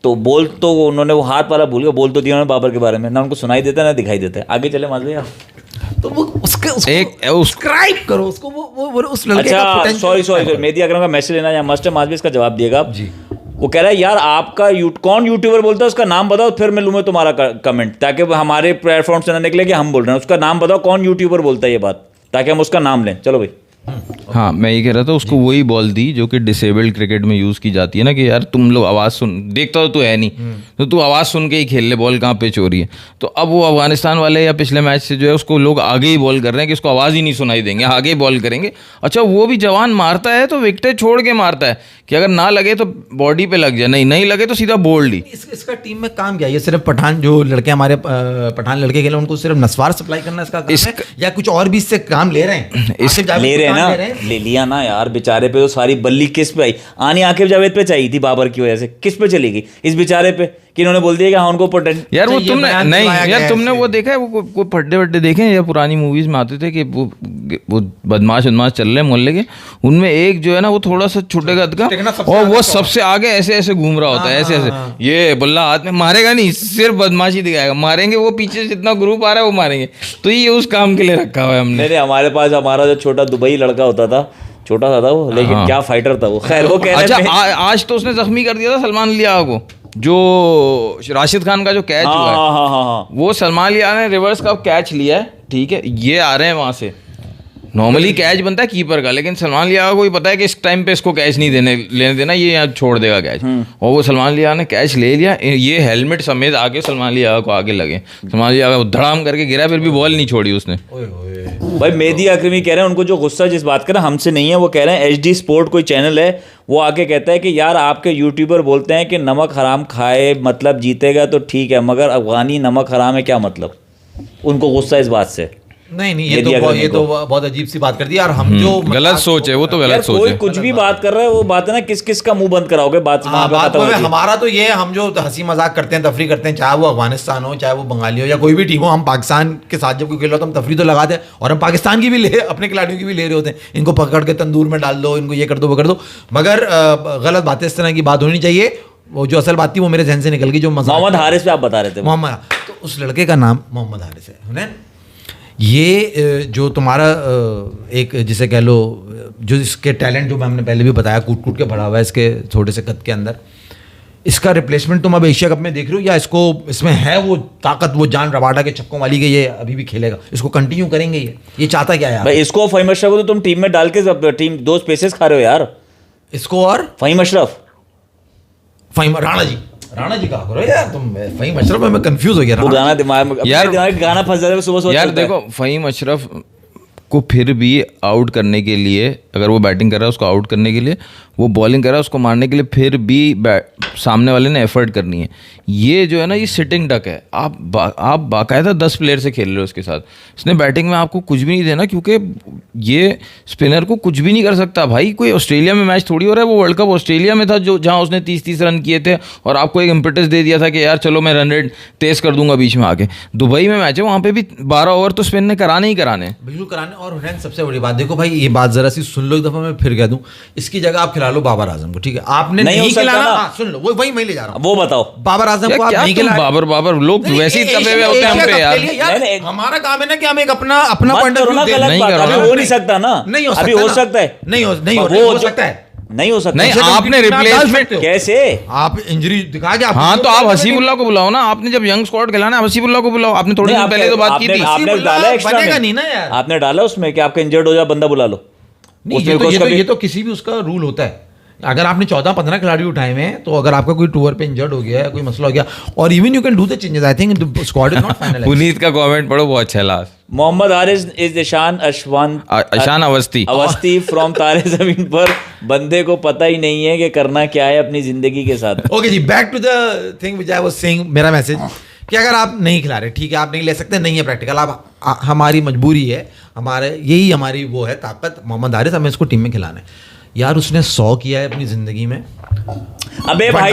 तो बोल तो उन्होंने वो हाथ वाला भूल गया, बोल तो दिया उन्होंने बाबर के बारे में, ना उनको सुनाई देता ना दिखाई देता है। आगे चले माजले आप। तो वो उसके सब्सक्राइब करो उसको, वो उस लड़के का अच्छा, potential सॉरी मेहदी अकरम का मैसेज लेना या मस्ट है, माजले इसका जवाब दिएगा आप जी। वो कह रहा है यार आपका कौन यूट्यूबर बोलता है, उसका नाम बताओ, फिर मैं लूँ तुम्हारा कमेंट, ताकि हमारे प्लेटफॉर्म से ना निकले कि हम बोल रहे हैं। उसका नाम बताओ, कौन यूट्यूबर बोलता है ये बात, ताकि हम उसका नाम लें। चलो भाई। हाँ मैं ये कह रहा था उसको वही बॉल दी जो कि डिसेबल्ड क्रिकेट में यूज़ की जाती है ना, कि यार तुम लोग आवाज़ सुन, देखता तो तू है नहीं तो तू आवाज़ सुन के ही खेल ले, बॉल कहाँ पिच हो रही है। तो अब वो अफगानिस्तान वाले या पिछले मैच से जो है उसको लोग आगे ही बॉल कर रहे हैं कि उसको आवाज़ ही नहीं सुनाई देंगे, आगे ही बॉल करेंगे। अच्छा वो भी जवान मारता है तो विकेटें छोड़ के मारता है कि अगर ना लगे तो बॉडी पे लग जाए, नहीं लगे तो सीधा बोल्ड ही। इसका टीम में काम क्या है? ये सिर्फ पठान जो लड़के हमारे पठान लड़के खेले उनको सिर्फ नस्वार सप्लाई करना इसका काम है, या कुछ और भी इससे काम ले रहे हैं? ले रहे हैं ना, ले लिया ना यार, बेचारे पे तो सारी बल्ली किस पे आई? आनी आकिब जावेद पे चाहिए थी बाबर की वजह से, किस पे चली गई इस बेचारे पे कि इन्होंने बोल दिया कि हाँ उनको पोटेंशियल। यार वो तुमने नहीं यार तुमने वो देखा है, वो पड्डे वड्डे देखे या पुरानी मूवीज में आते थे कि वो बदमाश चल रहे हैं मोहल्ले के, उनमें एक जो है ना वो थोड़ा सा छोटे कद का और वो सबसे आगे ऐसे ऐसे घूम रहा होता है, ऐसे ऐसे ये बल्ला हाथ में, मारेगा नहीं, सिर्फ बदमाशी दिखाएगा, मारेंगे वो पीछे जितना ग्रुप आ रहा है वो मारेंगे। तो ये उस काम के लिए रखा हुआ है हमने। नहीं हमारे पास हमारा जो छोटा दुबई लड़का होता था, छोटा सा था वो, लेकिन क्या फाइटर था वो। खैर वो कह रहे थे आज तो उसने जख्मी कर दिया था सलमान लिया को, जो राशिद खान का जो कैच हुआ है वो सलमान लिया ने रिवर्स का कैच लिया है, ठीक है, ये आ रहे हैं वहां से। नॉर्मली कैच बनता है कीपर का, लेकिन सलमान लिया को ही पता है कि इस टाइम पे इसको कैच नहीं लेने देना, ये यहाँ छोड़ देगा कैच, और वो सलमान लिया ने कैच ले लिया, ये हेलमेट समेत आके सलमान लिया को आगे लगे, सलमान लिया धड़ाम करके गिरा, फिर भी बॉल नहीं छोड़ी उसने। भाई मेहदी अकरमी कह रहे हैं उनको जो गुस्सा जिस बात का ना हमसे नहीं है, वो कह रहे हैं HD स्पोर्ट कोई चैनल है, वो आके कहता है कि यार आपके यूट्यूबर बोलते हैं कि नमक हराम खाए मतलब जीतेगा तो ठीक है, मगर अफगानी नमक हराम है क्या मतलब? उनको गुस्सा इस बात से। नहीं ये तो बहुत अजीब सी बात कर दी यार। हम जो गलत सोच है वो तो गलत सोच है। कोई कुछ भी बात कर रहा है, वो बात है ना किस किस का मुंह बंद कराओगे बात। हमारा तो ये, हम जो हंसी मजाक करते हैं, तफरी करते हैं, चाहे वो अफगानिस्तान हो, चाहे वो बंगाली हो, या कोई भी टीम हो, हम पाकिस्तान के साथ जब कोई खेल रहा तो हम तफरी तो लगाते हैं, और हम पाकिस्तान की भी अपने खिलाड़ियों की भी ले रहे होते हैं। इनको पकड़ के तंदूर में डाल दो, इनको ये कर दो वो कर दो, मगर गलत बातें इस तरह की बात होनी चाहिए। वो जो असल बात थी वो मेरे जहन से निकल गई, जो मोहम्मद हारिस पे आप बता रहे थे। मोहम्मद, तो उस लड़के का नाम मोहम्मद हारिस है। ये जो तुम्हारा एक जिसे कह लो, जो इसके टैलेंट जो हमने पहले भी बताया, कूट कूट के भरा हुआ है इसके छोटे से कद के अंदर, इसका रिप्लेसमेंट तुम अब एशिया कप में देख रहे हो, या इसको इसमें है वो ताकत, वो जान रबाडा के छक्कों वाली के, ये अभी भी खेलेगा, इसको कंटिन्यू करेंगे? ये चाहता क्या है भाई? इसको फहीम अशरफ को तो तुम टीम में डाल के टीम 2 स्पेसेस खा रहे हो यार। इसको और फहीम अशरफ, राणा जी कहा करो यार तुम। फहीम अशरफ में मैं कंफ्यूज हो गया। वो गाना दिमाग में यार, गाना फंस जाता है सुबह यार। देखो फहीम अशरफ को फिर भी आउट करने के लिए, अगर वो बैटिंग कर रहा है उसको आउट करने के लिए, वो बॉलिंग कर रहा है उसको मारने के लिए, फिर भी सामने वाले ने एफर्ट करनी है। ये जो है ना, ये सिटिंग डक है। आप बाकायदा 10 प्लेयर से खेल रहे हो उसके साथ, इसने बैटिंग में आपको कुछ भी नहीं देना, क्योंकि ये स्पिनर को कुछ भी नहीं कर सकता भाई। कोई ऑस्ट्रेलिया में मैच थोड़ी हो रहा है, वो वर्ल्ड कप ऑस्ट्रेलिया में था जो जहाँ उसने 30 रन किए थे और आपको एक इम्पेटस दे दिया था कि यार चलो मैं रन रेट तेज कर दूंगा बीच में आके। दुबई में मैच है, वहाँ पे भी 12 ओवर तो स्पिन ने कराने ही कराने, बिल्कुल कराने। और हुसैन सबसे बड़ी बात देखो भाई, ये बात जरा सी सुन लो, एक दफा मैं फिर कह दूं, इसकी जगह आप खिला लो बाबर आजम को, ठीक है? आपने नहीं खिलाना, सुन लो, वही मैं ले जा रहा हूं, वो बताओ बाबर आजम को आप नहीं खिला। बाबर लोग वैसे ही दबे हुए होते हैं हम पे यार। हमारा काम है ना कि हम एक अपना पॉइंट ऑफ व्यू नहीं हो नहीं सकता ना, नहीं अभी हो सकता है, नहीं हो सकता है, नहीं हो सकता। नहीं, आपने रिप्लेसमेंट कैसे? आप इंजरी दिखा के हाँ तो आप हसीबुल्लाह को बुलाओ ना। आपने जब यंग स्क्वाड खिलाना है हसीबुल्लाह को बुलाओ। आपने थोड़ी देर पहले तो बात की थी। आपने डाला एक्स्ट्रा में, नहीं ना यार, आपने डाला उसमें कि आपका इंजर्ड हो जाए बंदा बुला लो। ये तो किसी भी उसका रूल होता है। अगर आपने 14-15 खिलाड़ी उठाए हुए हैं, तो अगर आपका कोई टूर पे इंजर्ड हो गया है, कोई मसला हो गया, और even you can do the changes, I think squad is not finalised. Puneet का कमेंट पढ़ो, बहुत अच्छा last. Mohammad Haris is Ishan Awasthi from Taare Zameen पर। बंदे को पता ही नहीं है कि करना क्या है अपनी जिंदगी के साथ। ओके जी, back to the thing which I was saying. मेरा मैसेज कि अगर आप नहीं खिला रहे, ठीक है, आप नहीं ले सकते, नहीं है प्रैक्टिकल, आप हमारी मजबूरी है, हमारी वो है ताकत, मोहम्मद हारिस, हमें इसको टीम में खिलाना है यार। उसने 100 किया है अपनी जिंदगी में। अबे भाई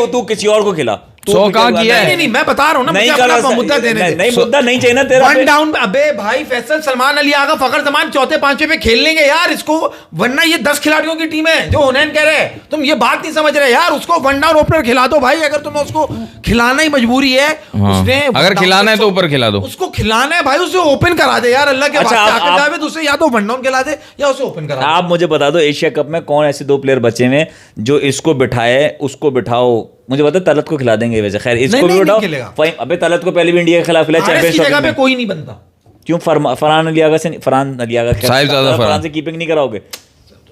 तू किसी और को खिला। 100 कहाँ किया है? नहीं, मैं बता रहा हूँ ना, मुझे अपना मुद्दा देने दे। नहीं, मुद्दा नहीं चाहिए ना तेरा। 1 डाउन। अबे भाई फैसल, सलमान अली आगा, फखर जमान 4-5 पे खेल लेंगे यार इसको, वरना ये 10 खिलाड़ियों की टीम है जो हुनैन कह रहे हैं। तुम ये बात नहीं समझ रहे यार। उसको 1 डाउन ओपनर खिला दो भाई, अगर तुम्हें उसको खिलाना ही मजबूरी है। उसने अगर खिलाना है तो ऊपर खिला दो। उसको खिलाना है भाई, उसे ओपन करा दे यार, अल्लाह के वास्ते। उसे या तो 1 डाउन खिला दे या उसे ओपन करा दे। आप मुझे बता दो एशिया कप में कौन ऐसे 2 प्लेयर बचे हैं जो इसको बिठाए, उसको बिठाओ। मुझे पता तलत को खिला देंगे वैसे, खैर इसको भी बिठाओ। अबे तलत को पहले भी इंडिया के खिलाफ खिलाया, चैंपियंस की जगह पे कोई नहीं बनता। क्यों फरहान अलियागा से साहिबजादा फरहान से कीपिंग नहीं कराओगे?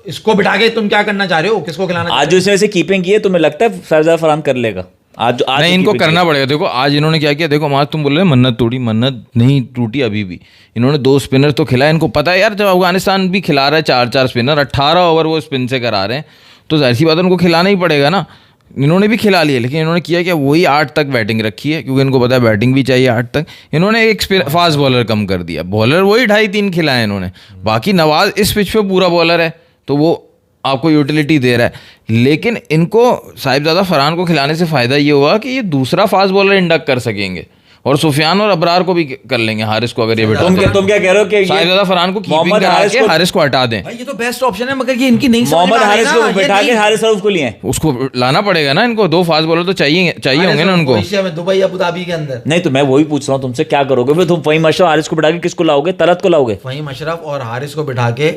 इसको बिठा के तुम क्या करना चाह रहे हो? किसको खिलाना? आज जो इसने कीपिंग की है, तुम्हें लगता है साहिबजादा फरहान कर लेगा? आज नहीं, इनको करना पड़ेगा। देखो आज इन्होंने क्या किया, देखो आज तुम बोल रहे हो मन्नत टूटी, मन्नत नहीं टूटी अभी भी। इन्होंने 2 स्पिनर तो खिलाए। इनको पता है यार, जब अफगानिस्तान भी खिला रहा है 4-4 स्पिनर, 18 ओवर वो स्पिन से करा रहे हैं, तो जाहिर सी बात है उनको खिलाना ही पड़ेगा ना। इन्होंने भी खिला लिया, लेकिन इन्होंने किया क्या, वही 8 तक बैटिंग रखी है, क्योंकि इनको पता है बैटिंग भी चाहिए 8 तक। इन्होंने एक फास्ट बॉलर कम कर दिया, बॉलर वही 2.5-3 खिलाए इन्होंने। बाकी नवाज इस पिच पे पूरा बॉलर है, तो वो आपको यूटिलिटी दे रहा है। लेकिन इनको साहिबजादा फरहान को खिलाने से फ़ायदा ये हुआ कि ये दूसरा फास्ट बॉलर इंडक्ट कर सकेंगे, और सुफियान और अबरार को भी कर लेंगे, हारिस को अगर ये बिठा। तुम क्या कह रहे हो कि साहिबजादा फरहान को कीपिंग करा के हारिस को हटा दें? भाई ये तो बेस्ट ऑप्शन है, मगर ये इनकी नहीं समझ में मोहम्मद आ रही हारिस ना, को ये बैठा के नहीं। हारिस रऊफ को लिए? उसको लाना पड़ेगा ना, इनको 2 फास्ट बॉलर तो चाहिए होंगे ना उनको। एशिया में दुबई अबू धाबी के अंदर। नहीं, तो मैं वही पूछ रहा हूँ तुमसे, क्या करोगे फिर? तुम फहीम अशरफ हारिस को बैठा के किसको लाओगे? तलत को लाओगे? फहीम अशरफ और हारिस को बिठा के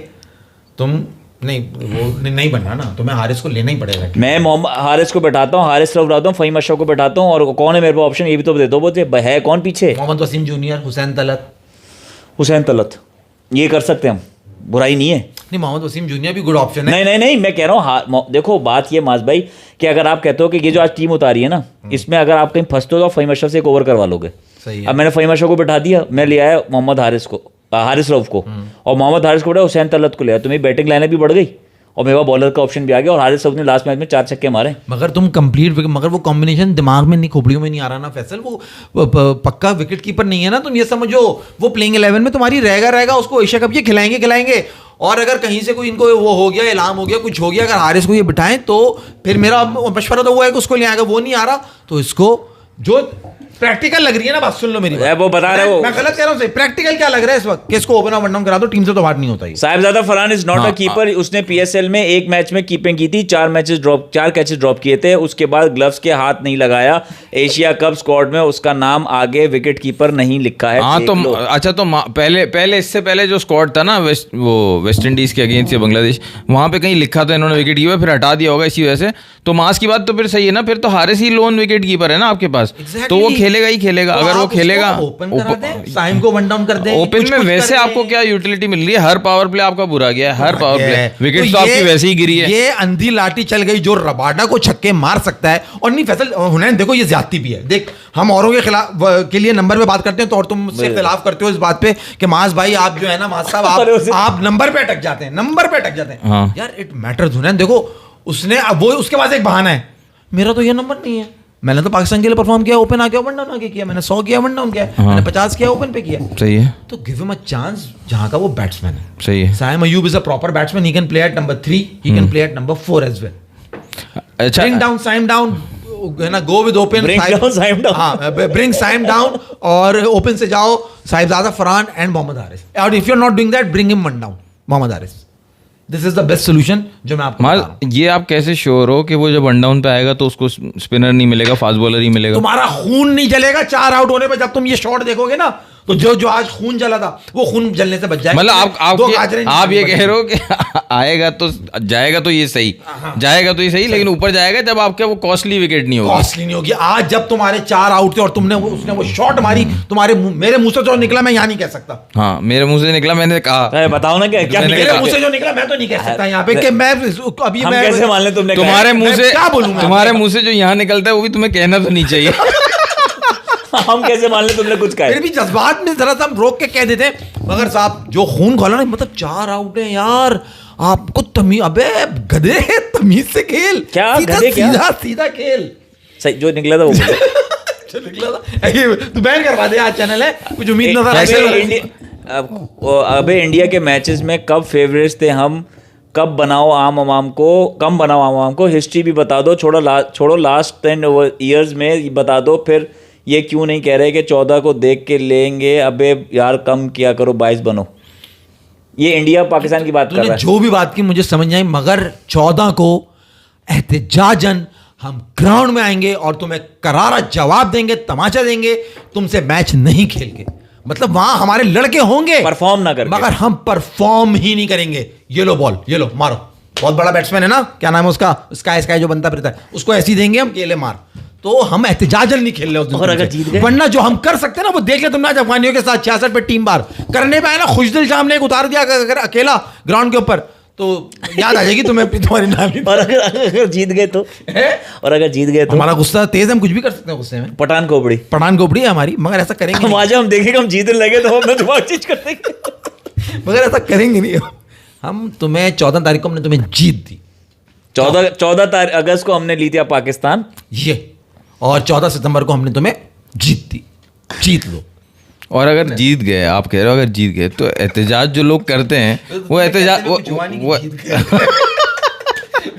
तुम नहीं, वो नहीं बनना ना, तुम्हें हारिस को लेना ही पड़ेगा। मैं मोहम्मद हारिस को बैठाता हूँ, हारिस रऊफ लाता हूँ, फहीम अशरफ को बैठाता हूँ, और कौन है मेरे पास ऑप्शन? ये भी तो दे दो। वो है कौन पीछे? मोहम्मद वसीम जूनियर, हुसैन तलत, ये कर सकते हैं हम, बुराई नहीं है। नहीं, मोहम्मद वसीम जूनियर भी गुड ऑप्शन है। नहीं, मैं कह रहा हूँ, देखो बात ये माज भाई, कि अगर आप कहते हो कि ये जो आज टीम उतारी है ना, इसमें अगर आप कहीं फंसते हो तो फहीम अशरफ से एक ओवर करवा लोगे। सही है। अब मैंने फहीम अशरफ को बैठा दिया, मैं ले आया मोहम्मद हारिस रऊफ को, और मोहम्मद हारिस को बैठा हुसैन तलत को ले आया, तो मेरी बैटिंग लाइन भी बढ़ गई, और मेरे पास बॉलर का ऑप्शन भी आ गया, और हारिस रऊफ ने लास्ट मैच में 4 छक्के मारे। मगर तुम कंप्लीट, मगर वो कॉम्बिनेशन दिमाग में नहीं, खोपड़ियों में नहीं आ रहा ना फैसल। वो पक्का विकेट कीपर नहीं है ना, तुम ये समझो। वो प्लेइंग 11 में तुम्हारी रहेगा, उसको एशिया कप ये खिलाएंगे। और अगर कहीं से कोई इनको वो हो गया, ऐलान हो गया, कुछ हो गया, अगर हारिस को ये बिठाएं, तो फिर मेरा मशवरा तो वो है कि उसको ले आएगा, वो नहीं आ रहा तो इसको जो प्रैक्टिकल लग रही है ना, बात सुन लो मेरी बात। वो बता रहे हो, मैं गलत कह रहा हूँ? प्रैक्टिकल क्या लग रहा है इस वक्त कि इसको ओपन और वन डाउन करा दो, टीम से तो बाहर नहीं होता है। Sahibzada Farhan is not a keeper. उसने पीएसएल में 1 मैच में कीपिंग की थी, 4 कैचेस ड्रॉप किए थे, उसके बाद ग्लव्स के हाथ नहीं लगाया। एशिया कप स्क्वाड में उसका नाम आगे विकेट कीपर नहीं लिखा है। हाँ, तो अच्छा, तो पहले इससे पहले जो स्क्वाड था ना, वेस्ट इंडीज के अगेंस्ट या बांग्लादेश, वहां पे कहीं लिखा था इन्होंने विकेट कीपर, फिर हटा दिया होगा इसी वजह से। तो मास की बात तो फिर सही है ना, फिर तो हारिस ही लोन विकेट कीपर है ना आपके पास। तो वो खेलेगा ही खेलेगा। अगर वो खेलेगा, ओपन करा दें, साइम को वन डाउन कर दें। ओपन में वैसे आपको क्या यूटिलिटी मिल रही है? हर पावर प्ले आपका बुरा गया है, हर पावर प्ले विकेट तो आपकी वैसे ही गिरी है। ये अंधी लाठी चल गई जो रबाडा को छक्के मार सकता है। और नहीं फैसल हुनैन, देखो ये ज्यादती भी है। देख, हम औरों के खिलाफ के लिए नंबर पे बात करते हैं, तो और तुम मुझसे खिलाफ करते हो इस बात पे कि मास भाई आप जो है ना, मास साहब आप नंबर पे अटक जाते हैं, यार इट मैटर्स। हुनैन देखो, उसने वो उसके पास एक बहाना है, मेरा तो ये नंबर नहीं है, मैंने तो पाकिस्तान के लिए परफॉर्म किया, ओपन आके वन डाउन आके किया, मैंने 100 किया वन डाउन किया, मैंने 50 किया ओपन पे किया। सही है, तो गिव हिम अ चांस, जहां का वो बैट्समैन है। सही है। Saim Ayub is a proper batsman, he can play at number 3, he can play at number 4 as well. अच्छा, ब्रिंग डाउन साइम डाउन, है ना, go with open, bring Saim down, और ओपन से जाओ साहिबजादा फरहान एंड मोहम्मद हारिस। और if you are not doing that, bring him one down Mohammad Haris. This is the best solution जो मैं आपको बता रहा हूं। ये आप कैसे श्योर हो कि वो जब वन डाउन पे आएगा तो उसको स्पिनर नहीं मिलेगा, फास्ट बॉलर ही मिलेगा? तुम्हारा खून नहीं जलेगा 4 आउट होने पे। जब तुम ये शॉट देखोगे ना, तो जो आज खून जला था, वो खून जलने से बच जाएगा। मतलब आप ये कह रहे हो कि आएगा तो जाएगा तो ये सही, जाएगा तो ये सही, लेकिन ऊपर जाएगा जब आपका वो कॉस्टली विकेट नहीं होगी। कॉस्टली नहीं होगी। आज जब तुम्हारे 4 आउट थे और उसने वो शॉट मारी, मेरे मुंह से जो निकला मैं यहाँ नहीं कह सकता। हाँ, मेरे मुंह से निकला, मैंने कहा, बताओ ना क्या मेरे मुंह से जो निकला मैं तो नहीं कह सकता यहाँ पे कि मैं अभी हम कैसे मान ले तुमने? तुम्हारे मुंह से क्या बोलूं? तुम्हारे मुंह से जो यहाँ निकलता है वो भी तुम्हें कहना तो नहीं चाहिए। हम कैसे मान ले तुमने कुछ कहा? फिर भी जज्बात में जरा सा हम रोक के कह देते हैं। मगर साहब जो खून खोला ना, मतलब 4 आउट है यार, आपको तमीज, अबे गधे तमीज से खेल। क्या गधे? क्या सीधा खेल। सही जो निकला था वो जो निकला था तू बैन करवा दे, आज चैनल है, कुछ उम्मीद नजर। अबे इंडिया के मैचेस में कब फेवरेट्स थे हम? कब बनाओ आम आवाम को, हिस्ट्री भी बता दो, छोड़ो लास्ट 10 ईयर्स में बता दो। फिर ये क्यों नहीं कह रहे कि 14 को देख के लेंगे? अबे यार कम किया करो, 22 बनो। ये इंडिया पाकिस्तान की बात कर रहा है। जो भी बात की मुझे समझ नहीं आई, मगर 14 को एहतजाजन हम ग्राउंड में आएंगे और तुम्हें करारा जवाब देंगे, तमाचा देंगे, तुमसे मैच नहीं खेल के। मतलब वहां हमारे लड़के होंगे परफॉर्म ना करके, मगर हम परफॉर्म ही नहीं करेंगे। ये लो बॉल, ये लो मारो। बहुत बड़ा बैट्समैन है ना, क्या नाम है उसका, स्काई जो बनता फिरता है, उसको ऐसी देंगे हम, केले मार। तो हम एहतजाजन नहीं खेल रहे उस दिन और अगर तुमसे। जीत गए? वरना जो हम कर सकते हैं ना वो देख ले तुमने आज अफगानियों के साथ 66 पे टीम बार करने पे आया ना, खुशदिल शाम ने एक उतार दिया अगर अकेला ग्राउंड के ऊपर, तो याद आ जाएगी तुम्हें तुम्हारे नाम की। और अगर जीत गए तो, और अगर जीत गए तो हमारा गुस्सा तेज है, हम कुछ भी कर सकते हैं गुस्से में। पठान खोपड़ी पठान खोपड़ी है हमारी, मगर ऐसा करेंगे हम नहीं। आज हम देखेंगे हम जीतने लगे तो हम दिमाग चेंज कर देंगे। मगर ऐसा करेंगे नहीं हम। तुम्हें 14 तारीख को हमने तुम्हें जीत दी 14 अगस्त को हमने ली थी पाकिस्तान, ये, और 14 सितंबर को हमने तुम्हें जीत दी। जीत लो। और अगर जीत गए, आप कह रहे हो अगर जीत गए, तो एहतजाज जो लोग करते हैं वो एहतजाज वो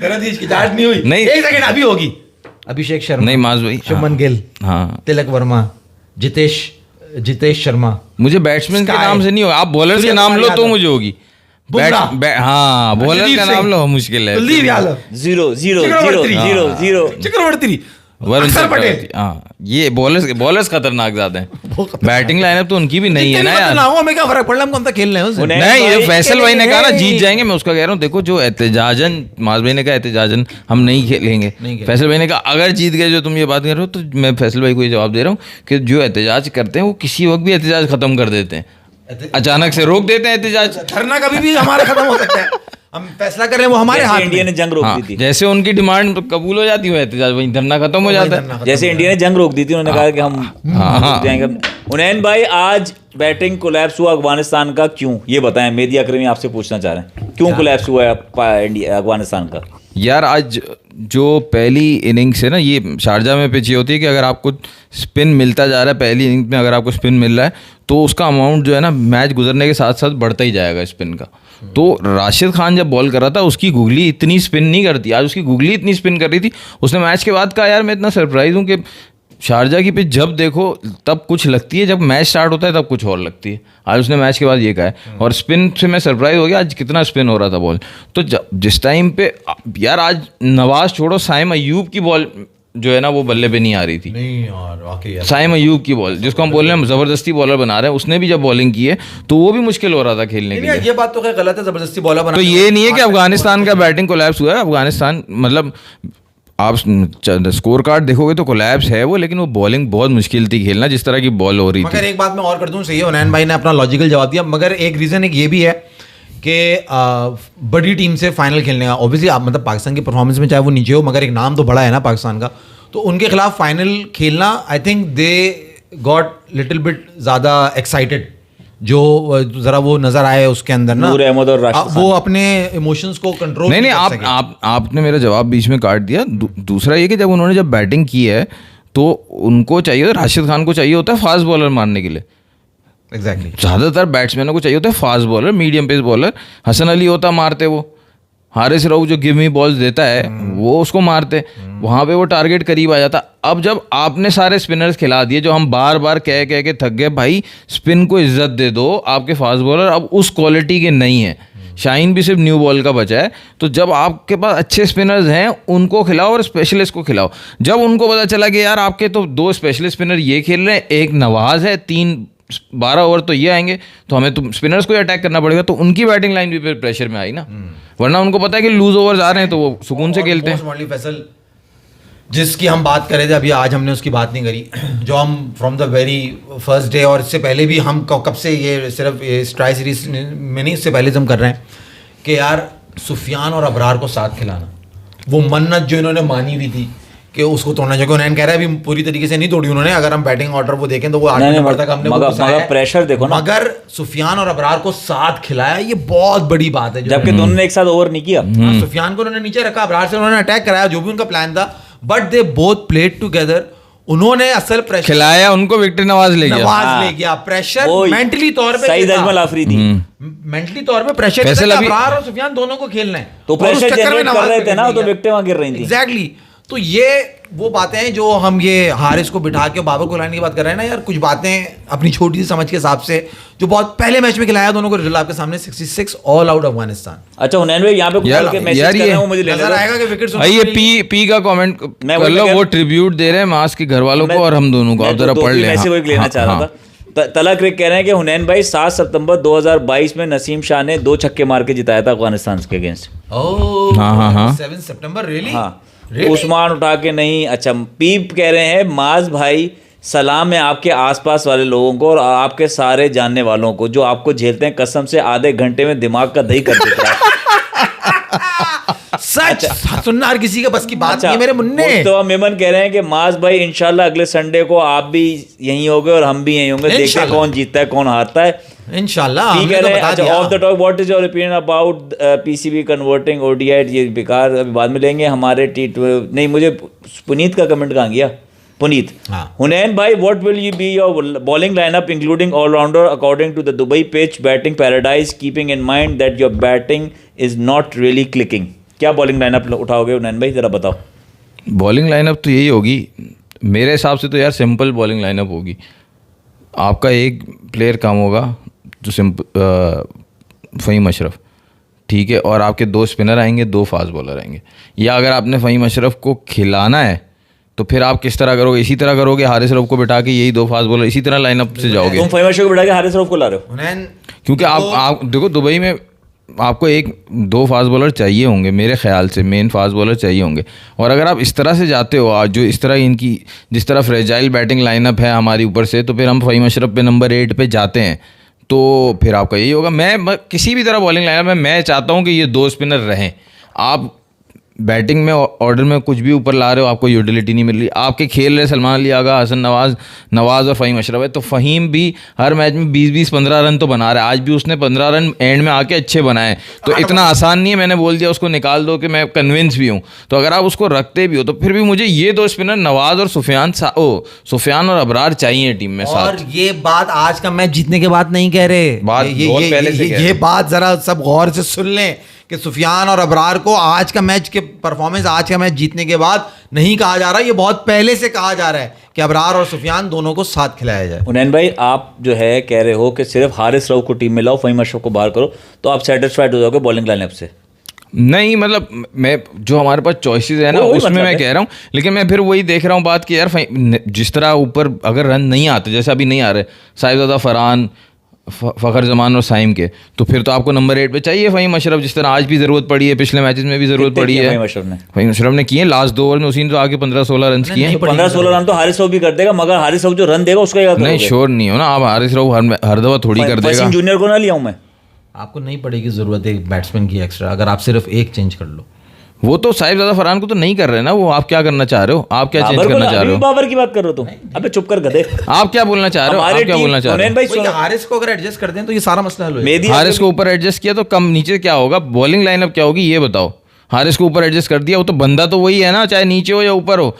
मेरा देश की जांच नहीं हुई। नहीं। एक सेकंड, अभी होगी। अभिषेक शर्मा, नहीं माज भाई, शुभमन गिल, हाँ तिलक वर्मा, जितेश शर्मा, मुझे बैट्समैन के Sky, नाम से नहीं होगा, आप बॉलर्स के सूर्य नाम लो कुमार तो यादव, मुझे होगी। बुमराह, हाँ बॉलर हरदीप का नाम सिंह, लो मुश्किल है। कुलदीप यादव, 0-0-0-0-0 चक्रवर्ती, वरुण अक्षर पटेल। चक्रवर्ती, हाँ ये बॉलर्स खतरनाक ज्यादा हैं। बैटिंग लाइनअप तो उनकी भी नहीं है ना यार। हमें क्या फर्क पड़ रहा है, हम कौन सा खेल रहे हैं उससे? नहीं, ये फैसल भाई ने कहा ना नहीं। जीत जाएंगे, मैं उसका कह रहा हूँ। देखो जो एहतजाजन, माज भाई ने कहा एहतजाजन हम नहीं खेलेंगे, फैसल भाई ने कहा अगर जीत गए जो तुम ये बात कर रहे हो, तो मैं फैसल भाई को ये जवाब दे रहा हूँ कि जो एहतजाज करते हैं वो किसी वक्त भी एहतजाज खत्म कर देते हैं, अचानक से रोक देते हैं एहतजाज। धरना कभी भी हमारा खत्म हो सकता है, हम फैसला कर रहे हैं वो हमारे हाथ इंडिया में। ने जंग रोक हाँ, दी थी, जैसे उनकी डिमांड कबूल हो जाती है एहतजाज, वहीं धरना खत्म हो जाता है। जैसे इंडिया ने जंग रोक दी थी, उन्होंने कहा कि हम रुक जाएंगे। हुनैन भाई, आज बैटिंग कोलैप्स हुआ अफगानिस्तान का, क्यों ये बताएं। मेहदी अकरमी आपसे पूछना चाह रहे हैं क्यों कोलैप्स हुआ है इंडिया अफगानिस्तान का। यार आज जो पहली इनिंग्स है ना, ये शारजा में पिच ये होती है कि अगर आपको स्पिन मिलता जा रहा है, पहली इनिंग्स में अगर आपको स्पिन मिल रहा है तो उसका अमाउंट जो है ना मैच गुजरने के साथ साथ बढ़ता ही जाएगा स्पिन का। तो राशिद खान जब बॉल कर रहा था उसकी गुगली इतनी स्पिन नहीं करती, आज उसकी गुगली इतनी स्पिन कर रही थी। उसने मैच के बाद कहा यार मैं इतना सरप्राइज हूँ कि शारजा की पिच जब देखो तब कुछ लगती है, जब मैच स्टार्ट होता है तब कुछ और लगती है। आज उसने मैच के बाद ये कहा है, और स्पिन से मैं सरप्राइज हो गया आज कितना स्पिन हो रहा था बॉल। तो जिस टाइम पे यार आज नवाज छोड़ो, साइम अयूब की बॉल जो है ना वो बल्ले पे नहीं आ रही थी। नहीं यार, वाकई यार। साइम अयूब की बॉल, जिसको हम बोल रहे हैं जबरदस्ती बॉलर बना रहे हैं, उसने भी जब बॉलिंग की है तो वो भी मुश्किल हो रहा था खेलने के नहीं, लिए। ये बात तो खैर गलत है, जबरदस्ती बॉलर बना। तो ये नहीं है कि अफगानिस्तान का बैटिंग कोलैप्स हुआ है। अफगानिस्तान मतलब आप स्कोर कार्ड देखोगे तो कोलैप्स है वो, लेकिन वो बॉलिंग बहुत मुश्किल थी खेलना जिस तरह की बॉल हो रही थी। मगर एक बात मैं और कर दूं, सही है हुनैन भाई ने अपना लॉजिकल जवाब दिया, मगर एक रीज़न एक ये भी है कि बड़ी टीम से फाइनल खेलने का, ऑब्वियसली आप मतलब पाकिस्तान की परफॉर्मेंस में चाहे वो नीचे हो, मगर एक नाम तो बड़ा है ना पाकिस्तान का, तो उनके खिलाफ फाइनल खेलना I think they got little bit ज़्यादा एक्साइटेड, जो ज़रा वो नज़र आए उसके अंदर ना, नूर अहमद और राशिद खान। वो अपने इमोशंस को कंट्रोल नहीं आपने मेरा जवाब बीच में काट दिया। दूसरा ये कि जब उन्होंने जब बैटिंग की है तो उनको चाहिए, राशिद खान को चाहिए होता है फास्ट बॉलर मारने के लिए। एग्जैक्टली ज़्यादातर बैट्समैनों को चाहिए होता है fast bowler, medium pace bowler. Hasan Ali होता मारते, वो हारिस राउफ जो गिव मी बॉल्स देता है वो उसको मारते, वहाँ पे वो टारगेट करीब आ जाता। अब जब आपने सारे स्पिनर्स खिला दिए, जो हम बार बार कह कह के थक गए, भाई स्पिन को इज्जत दे दो, आपके फास्ट बॉलर अब उस क्वालिटी के नहीं है। शाहीन भी सिर्फ न्यू बॉल का बचा है, तो जब आपके पास अच्छे स्पिनर्स हैं उनको खिलाओ और स्पेशलिस्ट को खिलाओ। जब उनको पता चला कि यार आपके तो 2 स्पेशलिस्ट स्पिनर ये खेल रहे हैं, एक नवाज है, 12 ओवर तो ये आएंगे, तो हमें तो स्पिनर्स को ही अटैक करना पड़ेगा। तो उनकी बैटिंग लाइन भी फिर प्रेशर में आई ना, वरना उनको पता है कि लूज ओवर्स आ रहे हैं तो वो सुकून से खेलते हैं। फैसल जिसकी हम बात कर रहे थे अभी, आज हमने उसकी बात नहीं करी, जो हम from the very first day, और इससे पहले भी हम कब से ये सिर्फ इस ट्राई सीरीज में नहीं, इससे पहले से हम कर रहे हैं कि यार सुफियान और अबरार को साथ खिलाना, वो मन्नत जो इन्होंने मानी हुई थी कि उसको तोड़ना चाहिए। उन्होंने कह रहा है अभी पूरी तरीके से नहीं तोड़ी उन्होंने, अगर हम बैटिंग ऑर्डर वो देखें तो वो 8 नंबर तक हमने मगर प्रेशर देखो ना, मगर सुफियान और अबरार को साथ खिलाया, ये बहुत बड़ी बात है। जबकि दोनों ने एक साथ ओवर नहीं किया। सुफियान को उन्होंने नीचे रखा, अबरार से उन्होंने अटैक कराया, जो भी उनका प्लान था, but they both played together. उन्होंने असल प्रेशर खिलाया उनको, विक्टर नवाज ले गया प्रेशर मेंटली तौर पे, सईद अजमल आफरीदी मेंटली तौर पे प्रेशर, अबरार और सुफियान दोनों को खेलना है, तो प्रेशर जनरेट कर रहे थे ना, तो विकेटें वहां गिर रही थी। एग्जैक्टली। तो ये वो बातें हैं जो हम ये हारिस को बिठा के बाबर को लाने की बात कर रहे हैं ना यार, कुछ बातें अपनी छोटी सी समझ के हिसाब से, जो बहुत पहले मैच में खिलाया दोनों को, रिजल्ट आपके सामने 66 ऑल आउट अफगानिस्तान। अच्छा हुनैन भाई, यहाँ पे यार, के मैसेज यार कर रहे हो, मुझे ले नजर आएगा कि विकेट भाई ये पी का कमेंट कर लो, वो ट्रिब्यूट दे रहे हैं मास के घर वालों को और हम दोनों को, आप जरा पढ़ लें। मैसेज वही लेना चाह रहा था। तला क्रिक कह रहे हैं कि हुनैन भाई 7 सितंबर 2022 में नसीम शाह ने 2 छक्के मार के जिताया था अफगानिस्तान के अगेंस्ट। ओह हाँ। 7 सितंबर, रियली? हाँ, उस्मान उठा के नहीं। अच्छा, पीप कह रहे हैं माज भाई सलाम है आपके आसपास वाले लोगों को और आपके सारे जानने वालों को जो आपको झेलते हैं, कसम से आधे घंटे में दिमाग का दही कर देता है। सच सुनना हर किसी के बस की बात नहीं है मेरे मुन्ने। मुस्तफा मेमन कह रहे हैं कि माज भाई इंशाल्लाह अगले संडे को आप भी यहीं होंगे और हम भी यहीं होंगे, देखते हैं कौन जीतता है कौन हारता है इंशाल्लाह। ठीक है। अच्छा, of the talk what is your opinion about PCB converting ODI? ये बेकार, अभी बाद में लेंगे। हमारे नहीं, मुझे पुनीत का कमेंट कहाँ गया? पुनीत, हुनैन भाई, what will you be your bowling lineup including allrounder according to the Dubai pitch batting paradise, keeping in mind that your batting is not really clicking? क्या बॉलिंग लाइनअप उठाओगे हुनैन भाई, जरा बताओ। बॉलिंग लाइनअप तो यही होगी मेरे हिसाब से, तो यार सिंपल बॉलिंग लाइनअप होगी। आपका एक प्लेयर कम होगा जो फ़हीम अशरफ, ठीक है, और आपके 2 स्पिनर आएंगे, 2 फास्ट बॉलर आएंगे। या अगर आपने फ़हीम अशरफ को खिलाना है तो फिर आप किस तरह करोगे? इसी तरह करोगे, हारिस रऊफ को बिठा के यही 2 फास्ट बॉलर, इसी तरह लाइनअप से जाओगे। तुम फ़हीम अशरफ को बिठा के हारिस रऊफ को ला रहे हो? क्योंकि आप देखो दुबई में आपको 1-2 फास्ट बॉलर चाहिए होंगे मेरे ख्याल से, मेन फास्ट बॉलर चाहिए होंगे। और अगर आप इस तरह से जाते हो आज जो इस तरह इनकी जिस तरह फ्रेजाइल बैटिंग लाइनअप है हमारी ऊपर से, तो फिर हम फ़हीम अशरफ पे नंबर 8 पे जाते हैं तो फिर आपका यही होगा। मैं किसी भी तरह बॉलिंग लाइनअप में मैं चाहता हूँ कि ये 2 स्पिनर रहें। आप बैटिंग में ऑर्डर में कुछ भी ऊपर ला रहे हो, आपको यूटिलिटी नहीं मिल रही। आपके खेल रहे सलमान अली आगा, हसन नवाज़ और फ़हीम अशरफ है, तो फ़हीम भी हर मैच में 20-15 रन तो बना रहा है। आज भी उसने 15 रन एंड में आके अच्छे बनाए, तो इतना आसान नहीं है। मैंने बोल दिया उसको निकाल दो कि मैं कन्विंस भी हूँ, तो अगर आप उसको रखते भी हो तो फिर भी मुझे ये 2 स्पिनर नवाज़ और सुफियान और अबरार चाहिए टीम में साथ। और ये बात आज का मैच जीतने के बाद नहीं कह रहे, ये बात जरा सब गौर से सुन लें कि सुफियान और अबरार को आज का मैच के परफॉर्मेंस, आज का मैच जीतने के बाद नहीं कहा जा रहा, ये बहुत पहले से कहा जा रहा है कि अबरार और सुफियान दोनों को साथ खिलाया जाए। हुनैन भाई, आप जो है कह रहे हो कि सिर्फ हारिस रऊफ को टीम में लाओ, फ़हीम अशरफ को बाहर करो, तो आप सेटिस्फाइड हो जाओगे बॉलिंग लाइनअप से? नहीं, मतलब मैं जो हमारे पास चॉइसेस है ना उसमें मैं कह रहा हूँ, लेकिन मैं फिर वही देख रहा हूँ बात कि यार जिस तरह ऊपर अगर रन नहीं आते, जैसे अभी नहीं आ रहे साहिबजादा, फरहान, फ़खर जमान और साइम के, तो फिर तो आपको नंबर 8 पे चाहिए फ़हीम अशरफ, जिस तरह आज भी ज़रूरत पड़ी है, पिछले मैचेस में भी ज़रूरत पड़ी है। फ़हीम अशरफ ने किए लास्ट 2 ओवर में, उसी ने तो आगे 15-16 रन किए। 15-16 रन तो हारिस रऊफ भी कर देगा, मगर हारिस रऊफ जो रन देगा उसका क्या करोगे? नहीं, श्योर नहीं हो ना आप, हारिस रऊफ हर दफ़ा थोड़ी कर देगा। वसीम जूनियर को ना लिया हूँ मैं। आपको नहीं पड़ेगी ज़रूरत एक बैट्समैन की एक्स्ट्रा, अगर आप सिर्फ एक चेंज कर लो। वो तो साहिबजादा फरहान को तो नहीं कर रहे ना, वो आप क्या करना चाह रहे हो? आप क्या चेंज करना चाह रहे हो? बाबर की बात कर रहे हो तुम? अबे चुप कर गधे। आप क्या बोलना चाह रहे हो? आप क्या बोलना चाह रहे हो? हारिस को अगर एडजस्ट कर दें तो ये सारा मसला हल हो जाएगा। हारिस को ऊपर एडजस्ट किया तो कम नीचे क्या होगा? बॉलिंग लाइनअप क्या होगी ये बताओ। हारिस को ऊपर एडजस्ट कर दिया, वो तो बंदा तो वही है ना, चाहे नीचे हो या ऊपर हो,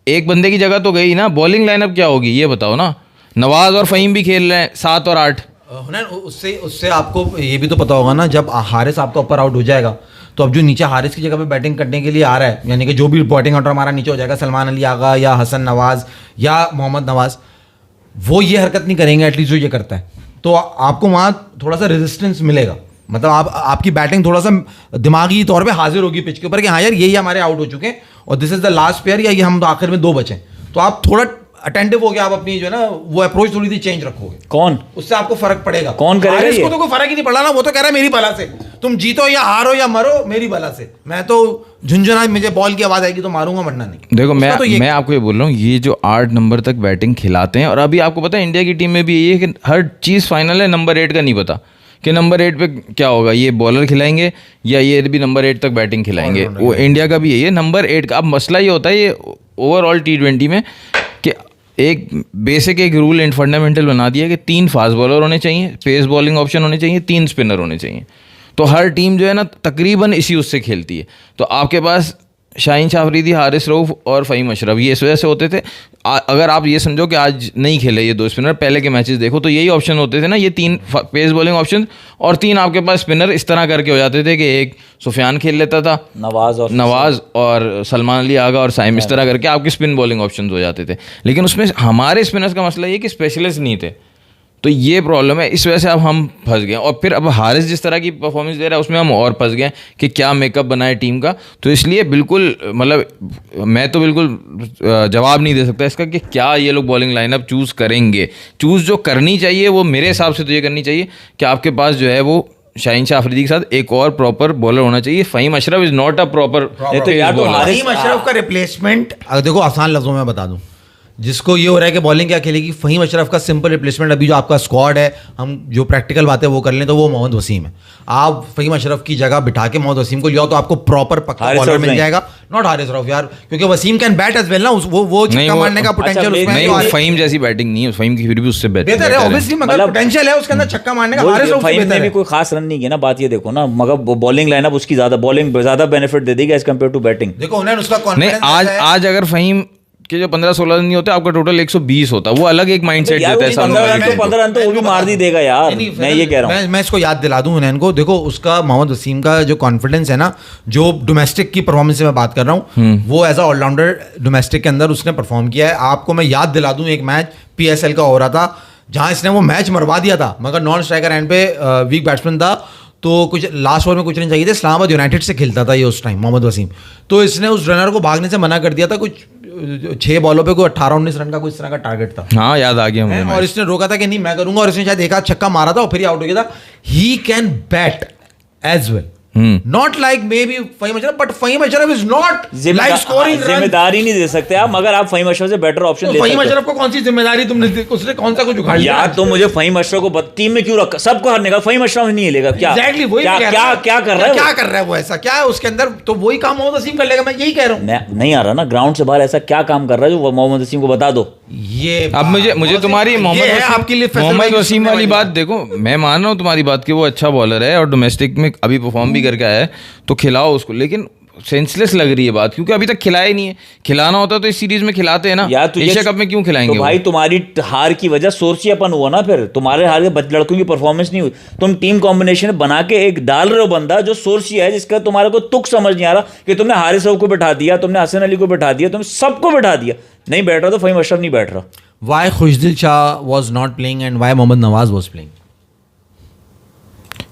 एक बंदे की जगह तो गई ना। बॉलिंग लाइनअप क्या होगी ये बताओ ना। नवाज और फ़हीम भी खेल रहे हैं 7 और 8। उससे आपको ये भी तो पता होगा ना, जब हारिस आपका ऊपर आउट हो जाएगा तो अब जो नीचे हारिस की जगह पे बैटिंग करने के लिए आ रहा है, यानी कि जो भी बैटिंग ऑर्डर हमारा नीचे हो जाएगा, सलमान अली आगा या हसन नवाज या मोहम्मद नवाज, वो ये हरकत नहीं करेंगे एटलीस्ट जो ये करता है, तो आपको वहाँ थोड़ा सा रेजिस्टेंस मिलेगा। मतलब आपकी बैटिंग थोड़ा सा दिमागी तौर पे हाजिर होगी पिच के ऊपर कि हाँ यार यही हमारे आउट हो चुके हैं और this is the last player, या ये हम तो आखिर में 2 बचे, तो आप थोड़ा अटेंटिव हो गया, आप अपनी जो है ना वो अप्रोच थोड़ी सी चेंज रखोगे। कौन? उससे आपको फर्क पड़ेगा। कौन करेगा? इसको तो कोई फर्क ही नहीं पड़ा ना, वो तो कह रहा है मेरी बला से, तुम जीतो या हारो या मरो मेरी बला से, मैं तो झुंझुना, मुझे बॉल की आवाज आएगी तो मारूंगा वरना नहीं। देखो मैं आपको ये बोल रहा हूँ, ये जो 8 नंबर तक बैटिंग खिलाते हैं, और अभी आपको पता है इंडिया की टीम में भी यही है कि हर चीज़ फाइनल है, नंबर 8 का नहीं पता कि नंबर 8 पे क्या होगा, ये बॉलर खिलाएंगे या ये भी नंबर 8 तक बैटिंग खिलाएंगे। वो इंडिया का भी यही है, नंबर 8 का। अब मसला ये होता है ये ओवरऑल T20 में कि एक बेसिक एक रूल एंड फंडामेंटल बना दिया कि 3 फास्ट बॉलर होने चाहिए, पेस बॉलिंग ऑप्शन होने चाहिए, 3 स्पिनर होने चाहिए। तो हर टीम जो है ना तकरीबन इसी उससे खेलती है। तो आपके पास शाहीन शाह अफरीदी, हारिस रऊफ और फ़हीम अशरफ ये इस वजह से होते थे। अगर आप ये समझो कि आज नहीं खेले ये 2 स्पिनर, पहले के मैचेस देखो तो यही ऑप्शन होते थे ना, ये 3 पेस बॉलिंग ऑप्शन और 3 आपके पास स्पिनर इस तरह करके हो जाते थे कि एक सुफियान खेल लेता था, नवाज और सलमान अली आगा और साइम, इस तरह करके आपके स्पिन बॉलिंग ऑप्शन हो जाते थे। लेकिन उसमें हमारे स्पिनर्स का मसला ये कि स्पेशलिस्ट नहीं थे, तो ये प्रॉब्लम है। इस वजह से अब हम फंस गए, और फिर अब हारिस जिस तरह की परफॉर्मेंस दे रहा है उसमें हम और फंस गए कि क्या मेकअप बनाए टीम का। तो इसलिए बिल्कुल मतलब मैं तो बिल्कुल जवाब नहीं दे सकता इसका कि क्या ये लोग बॉलिंग लाइनअप चूज़ करेंगे। चूज़ जो करनी चाहिए वो मेरे हिसाब से तो ये करनी चाहिए कि आपके पास जो है वो शाहीन शाह अफरीदी के साथ एक और प्रॉपर बॉलर होना चाहिए। Fahim Ashraf is not a proper. तो यार तो फहीम अशरफ का रिप्लेसमेंट देखो आसान लफ्जों में बता दूं, जिसको ये हो रहा है कि बॉलिंग क्या खेलेगी, फहीम अशरफ का सिंपल रिप्लेसमेंट अभी जो आपका स्क्वाड है, हम जो प्रैक्टिकल बातें वो कर लें तो वो मोहम्मद वसीम है। आप फहीम अशरफ की जगह बिठा के मोहम्मद वसीम को लियाओ तो आपको प्रॉपर पक्का बॉलर मिल जाएगा। नॉट हारिस रऊफ यार, क्योंकि Wasim can bat as well ना, वो छक्का मारने का पोटेंशियल उसमें नहीं, वो फ़हीम जैसी बैटिंग नहीं है, फ़हीम की फिर भी उससे बेहतर है ऑब्वियसली, मगर पोटेंशियल है उसके अंदर छक्का मारने का। हारिस रऊफ से फहीम बेहतर ने भी है। कोई खास रन नहीं किया ना, बात ये देखो ना, मगर बॉलिंग लाइनअप उसकी ज्यादा बेनिफिट दे देगी एज कम्पेयर टू बैटिंग। देखो उन्हें उसका नहीं, कॉन्फिडेंस आज अगर फ़हीम के जो 15-16 रन नहीं होते, आपका टोटल 120 होता, वो अलग एक माइंडसेट यार देता है। 15 रन तो वो भी मार दी देगा यार, मैं ये कह रहा हूँ। मैं इसको याद दिला दूं हुनैन को, देखो उसका मोहम्मद वसीम का जो कॉन्फिडेंस है ना, जो डोमेस्टिक की परफॉर्मेंस से मैं बात कर रहा हूँ, वो एज अ ऑलराउंडर डोमेस्टिक के अंदर उसने परफॉर्म किया है। आपको मैं याद दिला दूं, एक मैच PSL का हो रहा था जहां इसने वो मैच मरवा दिया था, मगर नॉन स्ट्राइकर एंड पे वीक बैट्समैन था, तो कुछ लास्ट ओवर में कुछ रन चाहिए थे। इस्लामाबाद यूनाइटेड से खेलता था ये उस टाइम मोहम्मद वसीम, तो इसने उस रनर को भागने से मना कर दिया था। कुछ 6 बॉलों पे कोई 18-19 रन का कुछ इस तरह का टारगेट था। हाँ, याद आ गया मुझे। और इसने रोका था कि नहीं मैं करूंगा, और इसने शायद एक आध छक्का मारा था और फिर ही आउट हो गया था। He can bat as well, not like maybe Fahim Ashraf, but Fahim Ashraf is not like scoring run. जिम्मेदारी नहीं दे सकते आप, मगर आप फहीम अशरफ से बेटर ऑप्शन ले सकते फहीम हो। अशरफ को कौन सी जिम्मेदारी तुमने उसने कौन सा कुछ उखाड़ लिया यार तो मुझे फहीम अशरफ को टीम में क्यों रखा, सबको हारने का, फहीम अशरफ नहीं लेगा क्या? एग्जैक्टली वही क्या मैं कह क्या रहा हूं। क्या कर रहा है क्या वो? कर रहा है वो, ऐसा क्या है उसके अंदर, तो वही काम मोहम्मद वसीम कर लेगा, मैं यही कह रहा हूँ। नहीं आ रहा ना ग्राउंड से बाहर, ऐसा क्या काम कर रहा है जो मोहम्मद वसीम को बता दो। ये अब मुझे तुम्हारी मोहम्मद वसीम वाली बात देखो, मैं मान रहा हूँ तुम्हारी बात कि वो अच्छा बॉलर है और डोमेस्टिक में अभी परफॉर्म भी करके आया है, तो खिलाओ उसको, लेकिन सेंसलेस लग रही है बात, क्योंकि अभी तक खिलाया ही नहीं है। खिलाना होता तो इस सीरीज में खिलाते हैं ना, एशिया कप में क्यों खिलाएंगे? तो भाई तुम्हारी हार की वजह सोर्सियापन हुआ ना, फिर तुम्हारे हार के लड़कों की परफॉर्मेंस नहीं हुई। तुम टीम कॉम्बिनेशन बना के एक डाल रहे हो बंदा जो सोर्सिया है, जिसका तुम्हारे को तुक समझ नहीं आ रहा कि तुमने हारिस रऊफ को बैठा दिया, तुमने हसन अली को बैठा दिया, तुमने सबको बैठा दिया, नहीं बैठ रहा तो फहीम अशरफ नहीं बैठ रहा। Why Khushdil Shah was not playing and why Mohammad Nawaz was playing?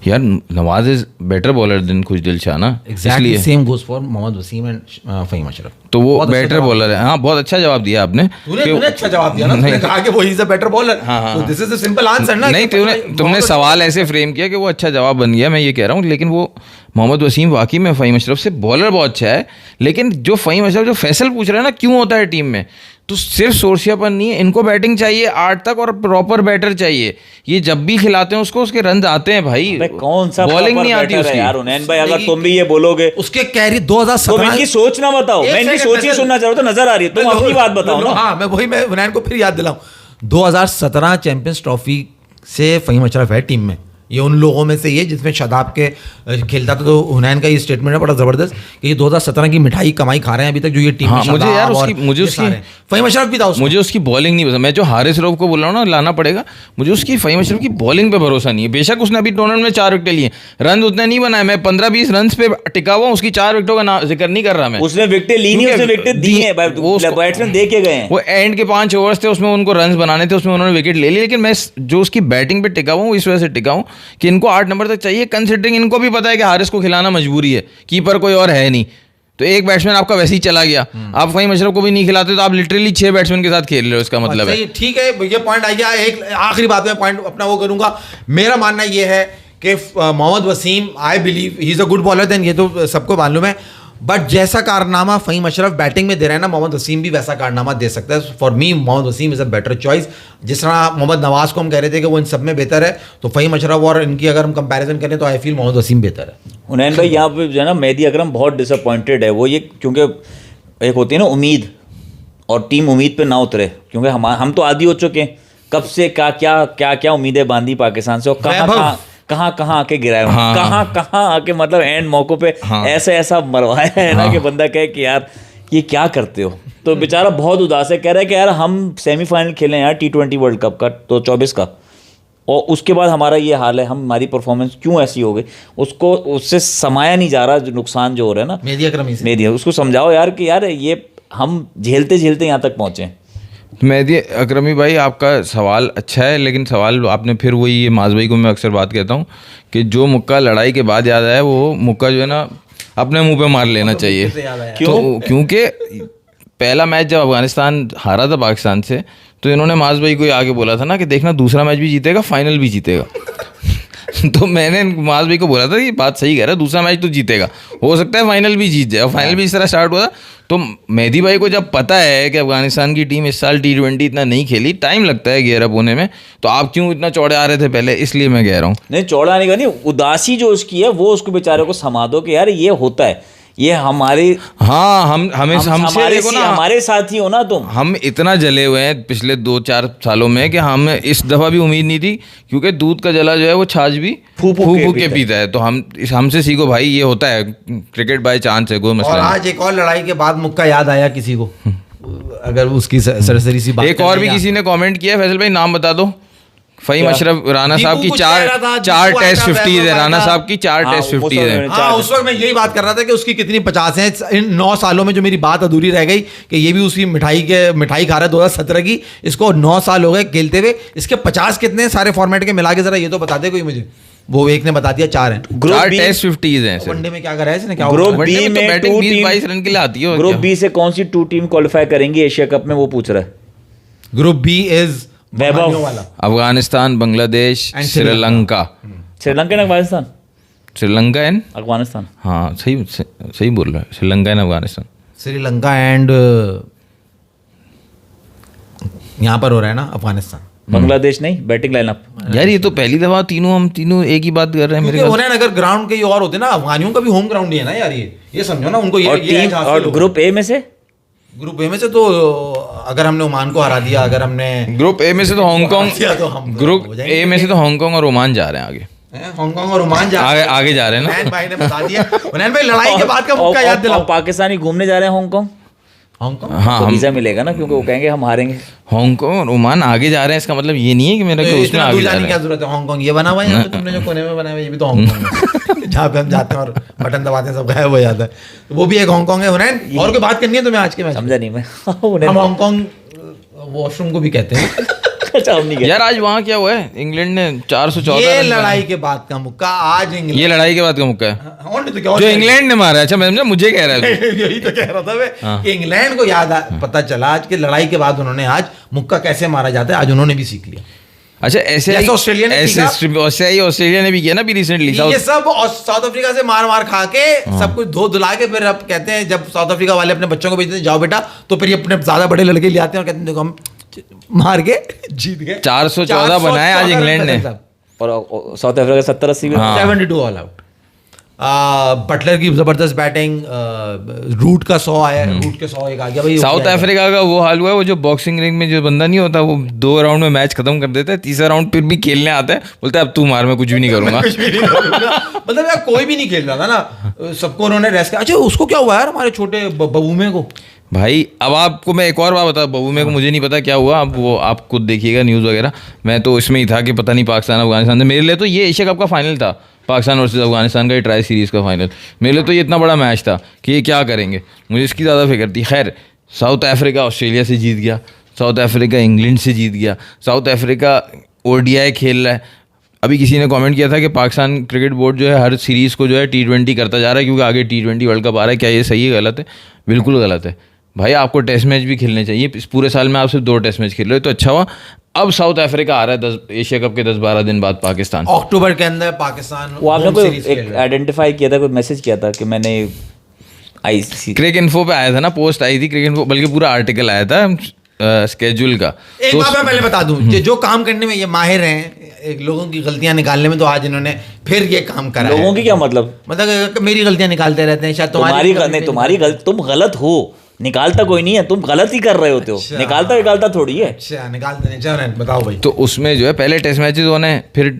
यार Nawaz is better bowler than Khushdil Shah ना, Exactly इसलिए same goes for Mohammad Wasim and Faheem Ashraf. तो वो बहुत अच्छा बेटर जवाब बॉलर है। हाँ, बहुत अच्छा जवाब दिया आपने। तूने अच्छा जवाब दिया ना, तूने कहा कि वो he is a better bowler. तो this is a simple answer ना। नहीं, तुमने सवाल ऐसे फ्रेम किया कि वो अच्छा जवाब बन गया, मैं ये कह रहा हूँ। लेकिन वो मोहम्मद वसीम वाकई में फ़हीम अशरफ से बॉलर बहुत अच्छा है, लेकिन जो फ़हीम अशरफ जो फैसल पूछ रहा है ना क्यों होता है टीम में, तो सिर्फ सोर्सियापन नहीं है, इनको बैटिंग चाहिए 8 तक और प्रॉपर बैटर चाहिए। ये जब भी खिलाते हैं उसको, उसके रन आते हैं भाई, कौन सा बॉलिंग नहीं आती उसकी यार। उनैन भाई अगर तुम भी ये बोलोगे, उसके कैरी 2017 इनकी सोच ना बताओ, मैं इनकी सोच ही सुनना चाह रहा हूं, तो नजर आ रही है, तुम अपनी बात बताओ ना। हाँ, मैं उनैन को फिर याद दिलाऊं, 2017 चैंपियंस ट्रॉफी से फहीम अशरफ है टीम में। ये उन लोगों में से ये जिसमें शादाब के खेलता था, तो हुनैन का ये स्टेटमेंट है बड़ा जबरदस्त कि ये 2017 की मिठाई कमाई खा रहे हैं अभी तक जो ये टीम। हाँ, मुझे यार उसकी फहीम अशरफ भी था उसमें। मुझे उसकी बॉलिंग नहीं पसंद। मैं जो हारिस रऊफ को बोल रहा हूँ ना लाना पड़ेगा, मुझे उसकी फहीम अशरफ की बॉलिंग पे भरोसा नहीं है। बेशक उसने अभी टूर्नामेंट में 4 विकेट लिए, रन उतने नहीं बनाए, मैं 15-20 रन पे टिका हुआ, उसकी 4 विकेटों का जिक्र नहीं कर रहा मैं। उसने विकेट ली नहीं, उसने विकेट दी है, बैट्समैन दे के गए हैं। वो एंड के 5 ओवर्स थे, उसमें उनको रन बनाने थे, उसमें उन्होंने विकेट ले ली। लेकिन मैं जो उसकी बैटिंग पे टिका हुआ हूँ, इस वजह से टिका हूँ कि इनको 8 नंबर तक चाहिए, कंसिडरिंग इनको भी पता है कि हारिस को खिलाना मजबूरी है, कीपर कोई और है नहीं, तो एक बैट्समैन आपका वैसे ही चला गया। आप फहीम अशरफ को भी नहीं खिलाते तो आप लिटरली 6 बैट्समैन के साथ खेल रहे हो, इसका मतलब है। ठीक है, ये पॉइंट आ गया। एक आखिरी बात में पॉइंट अपना वो करूंगा। मेरा मानना ये है कि Mohammad Wasim, I believe he is a good bowler, then ये तो सबको मालूम है, बट जैसा कारनामा फहीम अशरफ बैटिंग में दे रहे हैं ना, मोहम्मद वसीम भी वैसा कारनामा दे सकता है। For me Mohammad Wasim is a better choice. जिस तरह मोहम्मद नवाज को हम कह रहे थे कि वो इन सब में बेहतर है, तो फहीम अशरफ और इनकी अगर हम कंपैरिजन करें तो आई फील मोहम्मद वसीम बेहतर है। उनैन भाई यहाँ पे जो है ना, मेहदी अकरम बहुत डिसअपॉइंटेड है वो, ये क्योंकि एक होती है ना उम्मीद, और टीम उम्मीद पे ना उतरे, क्योंकि हम तो आदी हो चुके हैं कब से क्या उम्मीदें बांधी पाकिस्तान से, और कहाँ आके गिराए, कहाँ आके मतलब एंड मौकों पे ऐसा मरवाया है ना कि बंदा कहे कि यार ये क्या करते हो। तो बेचारा बहुत उदास है, कह रहा है कि यार हम सेमीफाइनल खेले यार T20 वर्ल्ड कप का, तो 24 का, और उसके बाद हमारा ये हाल है, हमारी परफॉर्मेंस क्यों ऐसी हो गई। उसको उससे समाया नहीं जा रहा जो नुकसान जो हो रहा है ना मेहदी अकरम से। मेहदी, उसको समझाओ यार कि यार ये हम झेलते यहाँ तक पहुँचे। मेहदी अकरमी भाई, आपका सवाल अच्छा है, लेकिन सवाल आपने फिर वही, ये माज भाई को मैं अक्सर बात कहता हूँ कि जो मुक्का लड़ाई के बाद याद आया, वो मुक्का जो है ना अपने मुंह पे मार लेना चाहिए। क्यों? क्योंकि पहला मैच जब अफगानिस्तान हारा था पाकिस्तान से, तो इन्होंने माज भाई को आगे बोला था ना कि देखना दूसरा मैच भी जीतेगा, फाइनल भी जीतेगा। तो मैंने माज भाई को बोला था कि बात सही कह रहा है, दूसरा मैच तो जीतेगा, हो सकता है फाइनल भी जीत जाए। और फाइनल भी इस तरह स्टार्ट हुआ था। तो मेहदी भाई को जब पता है कि अफगानिस्तान की टीम इस साल T20 इतना नहीं खेली, टाइम लगता है गियर अप होने में, तो आप क्यों इतना चौड़े आ रहे थे पहले, इसलिए मैं कह रहा हूँ। नहीं, चौड़ा नहीं करनी, उदासी जो उसकी है वो उसको बेचारे को समा दो कि यार ये होता है, ये हमारे हाँ हमसे देखो ना, हमारे साथ ही हो ना तुम। हम इतना जले हुए हैं पिछले 2-4 सालों में कि हम इस दफ़ा भी उम्मीद नहीं थी, क्योंकि दूध का जला जो है वो छाछ भी फूक के पीता है। तो हमसे सीखो भाई, ये होता है, क्रिकेट बाय चांस है, कोई और मसला आज एक और लड़ाई के बाद मुक्का याद आया किसी को, अगर उसकी सरसरी सी बात नहीं। एक और भी किसी ने कमेंट किया, फैसल भाई नाम बता दो। फ़हीम अशरफ राना साहब की चार टेस्ट 50 है, राना साहब की 4 टेस्ट 50 है। हाँ, उस वक्त मैं यही बात कर रहा था कि उसकी कितनी 50 है। इन 9 सालों में जो मेरी बात अधूरी रह गई कि ये भी उसकी मिठाई खा रहा है 2017 की, इसको 9 साल हो गए खेलते हुए, इसके 50 कितने हैं सारे फॉर्मेट के मिला के, जरा ये तो बता दे कोई मुझे। वो एक ने बता दिया 4 हैं। 4 टेस्ट 50 हैं। वनडे में क्या करा है इसने, क्या ग्रुप होगा? बी में 22 रन के लिए आती है। ग्रुप बी से कौन सी 2 टीम क्वालिफाई करेंगी एशिया कप में, वो पूछ रहा है। ग्रुप बी इज वैभव वाला, अफगानिस्तान, बांग्लादेश, श्रीलंका। Sri Lanka and Afghanistan, Sri Lanka and Afghanistan. हाँ सही बोल रहा है, श्रीलंका एंड अफगानिस्तान। श्रीलंका एंड यहाँ पर हो रहा है ना अफगानिस्तान। बांग्लादेश नहीं, बैटिंग लाइनअप। यार ये तो पहली दफा हम तीनों एक ही बात कर रहे हैं मेरे क्योंकि अगर ग्राउंड कहीं और होते ना, अफगानियों का भी होम ग्राउंड ही है ना यार, ये समझो ना उनको। और टीम और ग्रुप ए में से, ग्रुप ए में से तो अगर हमने ओमान को हरा दिया, अगर हमने ग्रुप ए में से तो हांगकांग, तो हम ग्रुप ए में से तो हांगकांग और ओमान जा रहे हैं आगे। हांगकांग और ओमान आगे जा रहे हैं ना। हुनैन भाई ने बता दिया। हुनैन भाई लड़ाई के बाद का मुक्का याद दिलाओ। पाकिस्तानी घूमने जा रहे हैं हांगकांग। हाँ, तो वीजा मिलेगा ना, क्योंकि वो कहेंगे हम हारेंगे। हांगकांग और ओमान आगे जा रहे हैं, इसका मतलब ये नहीं है कि मेरा कि उसमें आगे जा रहे हैं। क्या जरूरत है, हांगकांग ये बना हुआ है, तुमने जो कोने में बनाया है ये भी तो हांगकांग है, जहाँ पे हम जाते हैं और बटन दबाते हैं सब गायब हो जाता है, तो वो भी एक हांगकांग है। हुनैन और कोई बात करनी है तुम्हें आज के मैच? समझा नहीं मैं। हम हांगकांग वॉशरूम को भी कहते हैं। यार आज वहाँ क्या हुआ है, इंग्लैंड ने 414 ये लड़ाई के बाद का मुक्का आज इंग्लैंड, ये लड़ाई के बाद का मुक्का है और नहीं तो क्या, जो इंग्लैंड ने मारा है। अच्छा मैं समझा, मुझे कह रहा है यही तो कह रहा था मैं कि इंग्लैंड को पता चला आज की लड़ाई के बाद उन्होंने आज मुक्का कैसे मारा जाता है, आज उन्होंने भी सीख लिया। अच्छा ऐसे ऑस्ट्रेलिया ने भी किया ना भी रिसेंटली। ये सब साउथ अफ्रीका से मार खा के सब कुछ धो धुला के फिर अब कहते हैं, जब साउथ अफ्रीका वाले अपने बच्चों को भेजते हैं जाओ बेटा, तो फिर ये अपने ज्यादा बड़े लड़के ले आते हैं और कहते हैं देखो हम मार के जीत गए। 414 बनाए आज इंग्लैंड ने, और साउथ अफ्रीका 70-80 में 72 ऑल आउट। बटलर की जबरदस्त बैटिंग, रूट का 100 आया, रूट के 100 एक आ गया भाई। साउथ अफ्रीका का वो हाल हुआ है, वो जो बॉक्सिंग रिंग में जो बंदा नहीं होता, वो 2 राउंड में मैच खत्म कर देता है, तीसरा राउंड फिर भी खेलने आता है, बोलता है अब तू मार, मैं कुछ भी नहीं करूंगा। मतलब यार कोई भी नहीं खेल रहा था ना, सबको उन्होंने रेस्ट किया। अच्छा उसको क्या हुआ यार हमारे छोटे बबूमे को? भाई अब आपको मैं एक और बात बता, बबूमे को मुझे नहीं पता क्या हुआ, अब वो आप खुद देखिएगा न्यूज़ वगैरह। मैं तो इसमें ही था कि पता नहीं पाकिस्तान अफगानिस्तान से, मेरे लिए तो ये एशिया कप का फाइनल था, पाकिस्तान वर्सेस अफगानिस्तान का ट्राई सीरीज़ का फाइनल। मेरे लिए तो ये इतना बड़ा मैच था कि ये क्या करेंगे, मुझे इसकी ज़्यादा फिक्र थी। खैर साउथ अफ्रीका ऑस्ट्रेलिया से जीत गया, साउथ अफ्रीका इंग्लैंड से जीत गया, साउथ अफ्रीका ODI खेल रहा है। अभी किसी ने कमेंट किया था कि पाकिस्तान क्रिकेट बोर्ड जो है हर सीरीज़ को जो है T20 करता जा रहा है, क्योंकि आगे T20 वर्ल्ड कप आ रहा है। क्या ये सही है गलत है? बिल्कुल गलत है भाई, आपको टेस्ट मैच भी खेलने चाहिए। इस पूरे साल में आप सिर्फ 2 टेस्ट मैच खेल रहे हो, तो अच्छा हुआ अब साउथ अफ्रीका आ रहा है एशिया कप के 10-12 दिन बाद पाकिस्तान, अक्टूबर के अंदर पाकिस्तान। वो आपने कोई एक आइडेंटिफाई किया था, कोई मैसेज किया था कि मैंने क्रिक इन्फो पे आया था ना, पोस्ट आई थी क्रिक इन्फो, बल्कि पूरा आर्टिकल आया था स्केड्यूल का। एक बात मैं पहले बता दूं, जो काम करने में ये माहिर हैं, लोगों की गलतियां निकालने में, तो आज इन्होंने फिर ये काम करा। लोगों की क्या मतलब मेरी गलतियां निकालते रहते हैं, शायद तुम्हारी तुम गलत हो, निकालता कोई नहीं है, तुम गलत ही कर रहे होते हो। अच्छा, निकालता थोड़ी है। अच्छा निकालते नहीं, चलो बताओ भाई। तो उसमें जो है पहले टेस्ट मैचेस होने, फिर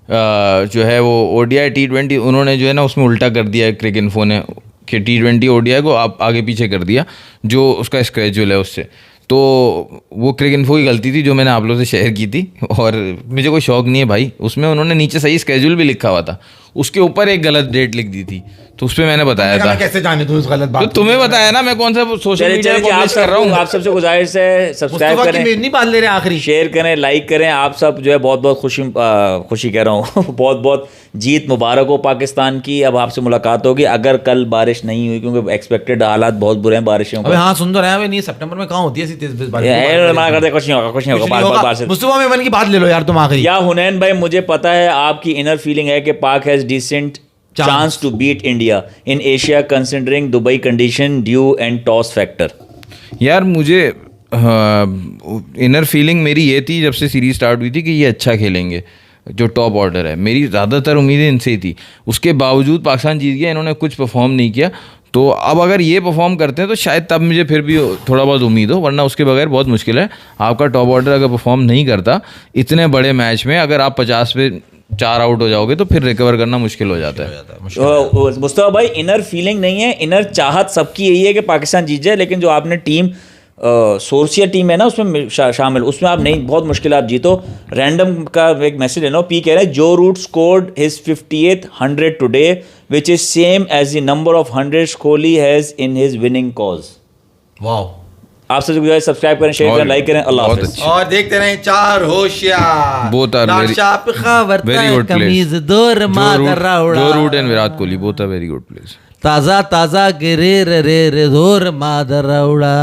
जो है वो ODI T20 उन्होंने जो है ना उसमें उल्टा कर दिया है क्रिक इन्फो ने, कि T20 ODI को आप आगे पीछे कर दिया जो उसका स्केड्यूल है उससे। तो वो क्रिक इन्फो की गलती थी जो मैंने आप लोगों से शेयर की थी, और मुझे कोई शौक नहीं है भाई, उसमें उन्होंने नीचे सही स्केड्यूल भी लिखा हुआ था, उसके ऊपर एक गलत डेट लिख दी थी, तो उस पर मैंने बताया था। मैं कैसे जाने दूं इस गलत बात तो तुम्हें बताया ना, मैं कौन सा सोशल चलिए मीडिया चलिए पे जी, पब्लिश कर रहा हूँ। आप सबसे गुजारिश है सब्सक्राइब मुस्तफा की करें, मेरी नहीं बात ले रहे हैं आखिरी। शेयर करें, लाइक करें। आप सब जो है बहुत बहुत खुशी कह रहा हूँ बहुत बहुत जीत मुबारक हो पाकिस्तान की। अब आपसे मुलाकात होगी अगर कल बारिश नहीं हुई, क्योंकि एक्सपेक्टेड हालात बहुत बुरे हैं बारिशों अबे का। हाँ सुन तो रहे हैं, अबे नहीं सितंबर में कहाँ होती है ऐसी तेज बारिश? मना करते, कुछ नहीं होगा, कुछ नहीं होगा, बार से। मुस्तफा मेमन की बात ले लो यार तुम आखिरी। या हुनैन भाई, मुझे पता है आपकी इनर फीलिंग है कि Pak has decent chance to beat India in Asia considering Dubai condition due and toss factor. यार मुझे इनर फीलिंग मेरी ये थी जब से सीरीज स्टार्ट हुई थी कि ये अच्छा खेलेंगे, जो टॉप ऑर्डर है। मेरी ज़्यादातर उम्मीदें इनसे ही थी, उसके बावजूद पाकिस्तान जीत गया, इन्होंने कुछ परफॉर्म नहीं किया। तो अब अगर ये परफॉर्म करते हैं तो शायद तब मुझे फिर भी थोड़ा बहुत उम्मीद हो, वरना उसके बगैर बहुत मुश्किल है। आपका टॉप ऑर्डर अगर परफॉर्म नहीं करता इतने बड़े मैच में, अगर आप 50 पे 4 आउट हो जाओगे तो फिर रिकवर करना मुश्किल हो जाता है। मुस्तफा भाई, इनर फीलिंग नहीं है, इनर चाहत सबकी यही है कि पाकिस्तान जीत जाए, लेकिन जो आपने टीम सोर्सिया टीम है ना उसमें शामिल, उसमें आप नहीं, बहुत मुश्किल आप जीतो। रैंडम का एक मैसेज लेना, पी कह रहे हैं Joe Root scored his 50th 100 today which is same as the number of 100 Kohli has in his winning cause. Wow, आपसे जो गुजारिश, सब्सक्राइब करें, शेयर करें, लाइक करें। अल्लाह बहुत हाफिज़। अच्छा। और देखते रहें चार होशियार। Both are very- very good players. Joe Root and Virat Kohli both are very good players. ताजा ताजा गिरे रे रे रे धोर मादर उड़ा।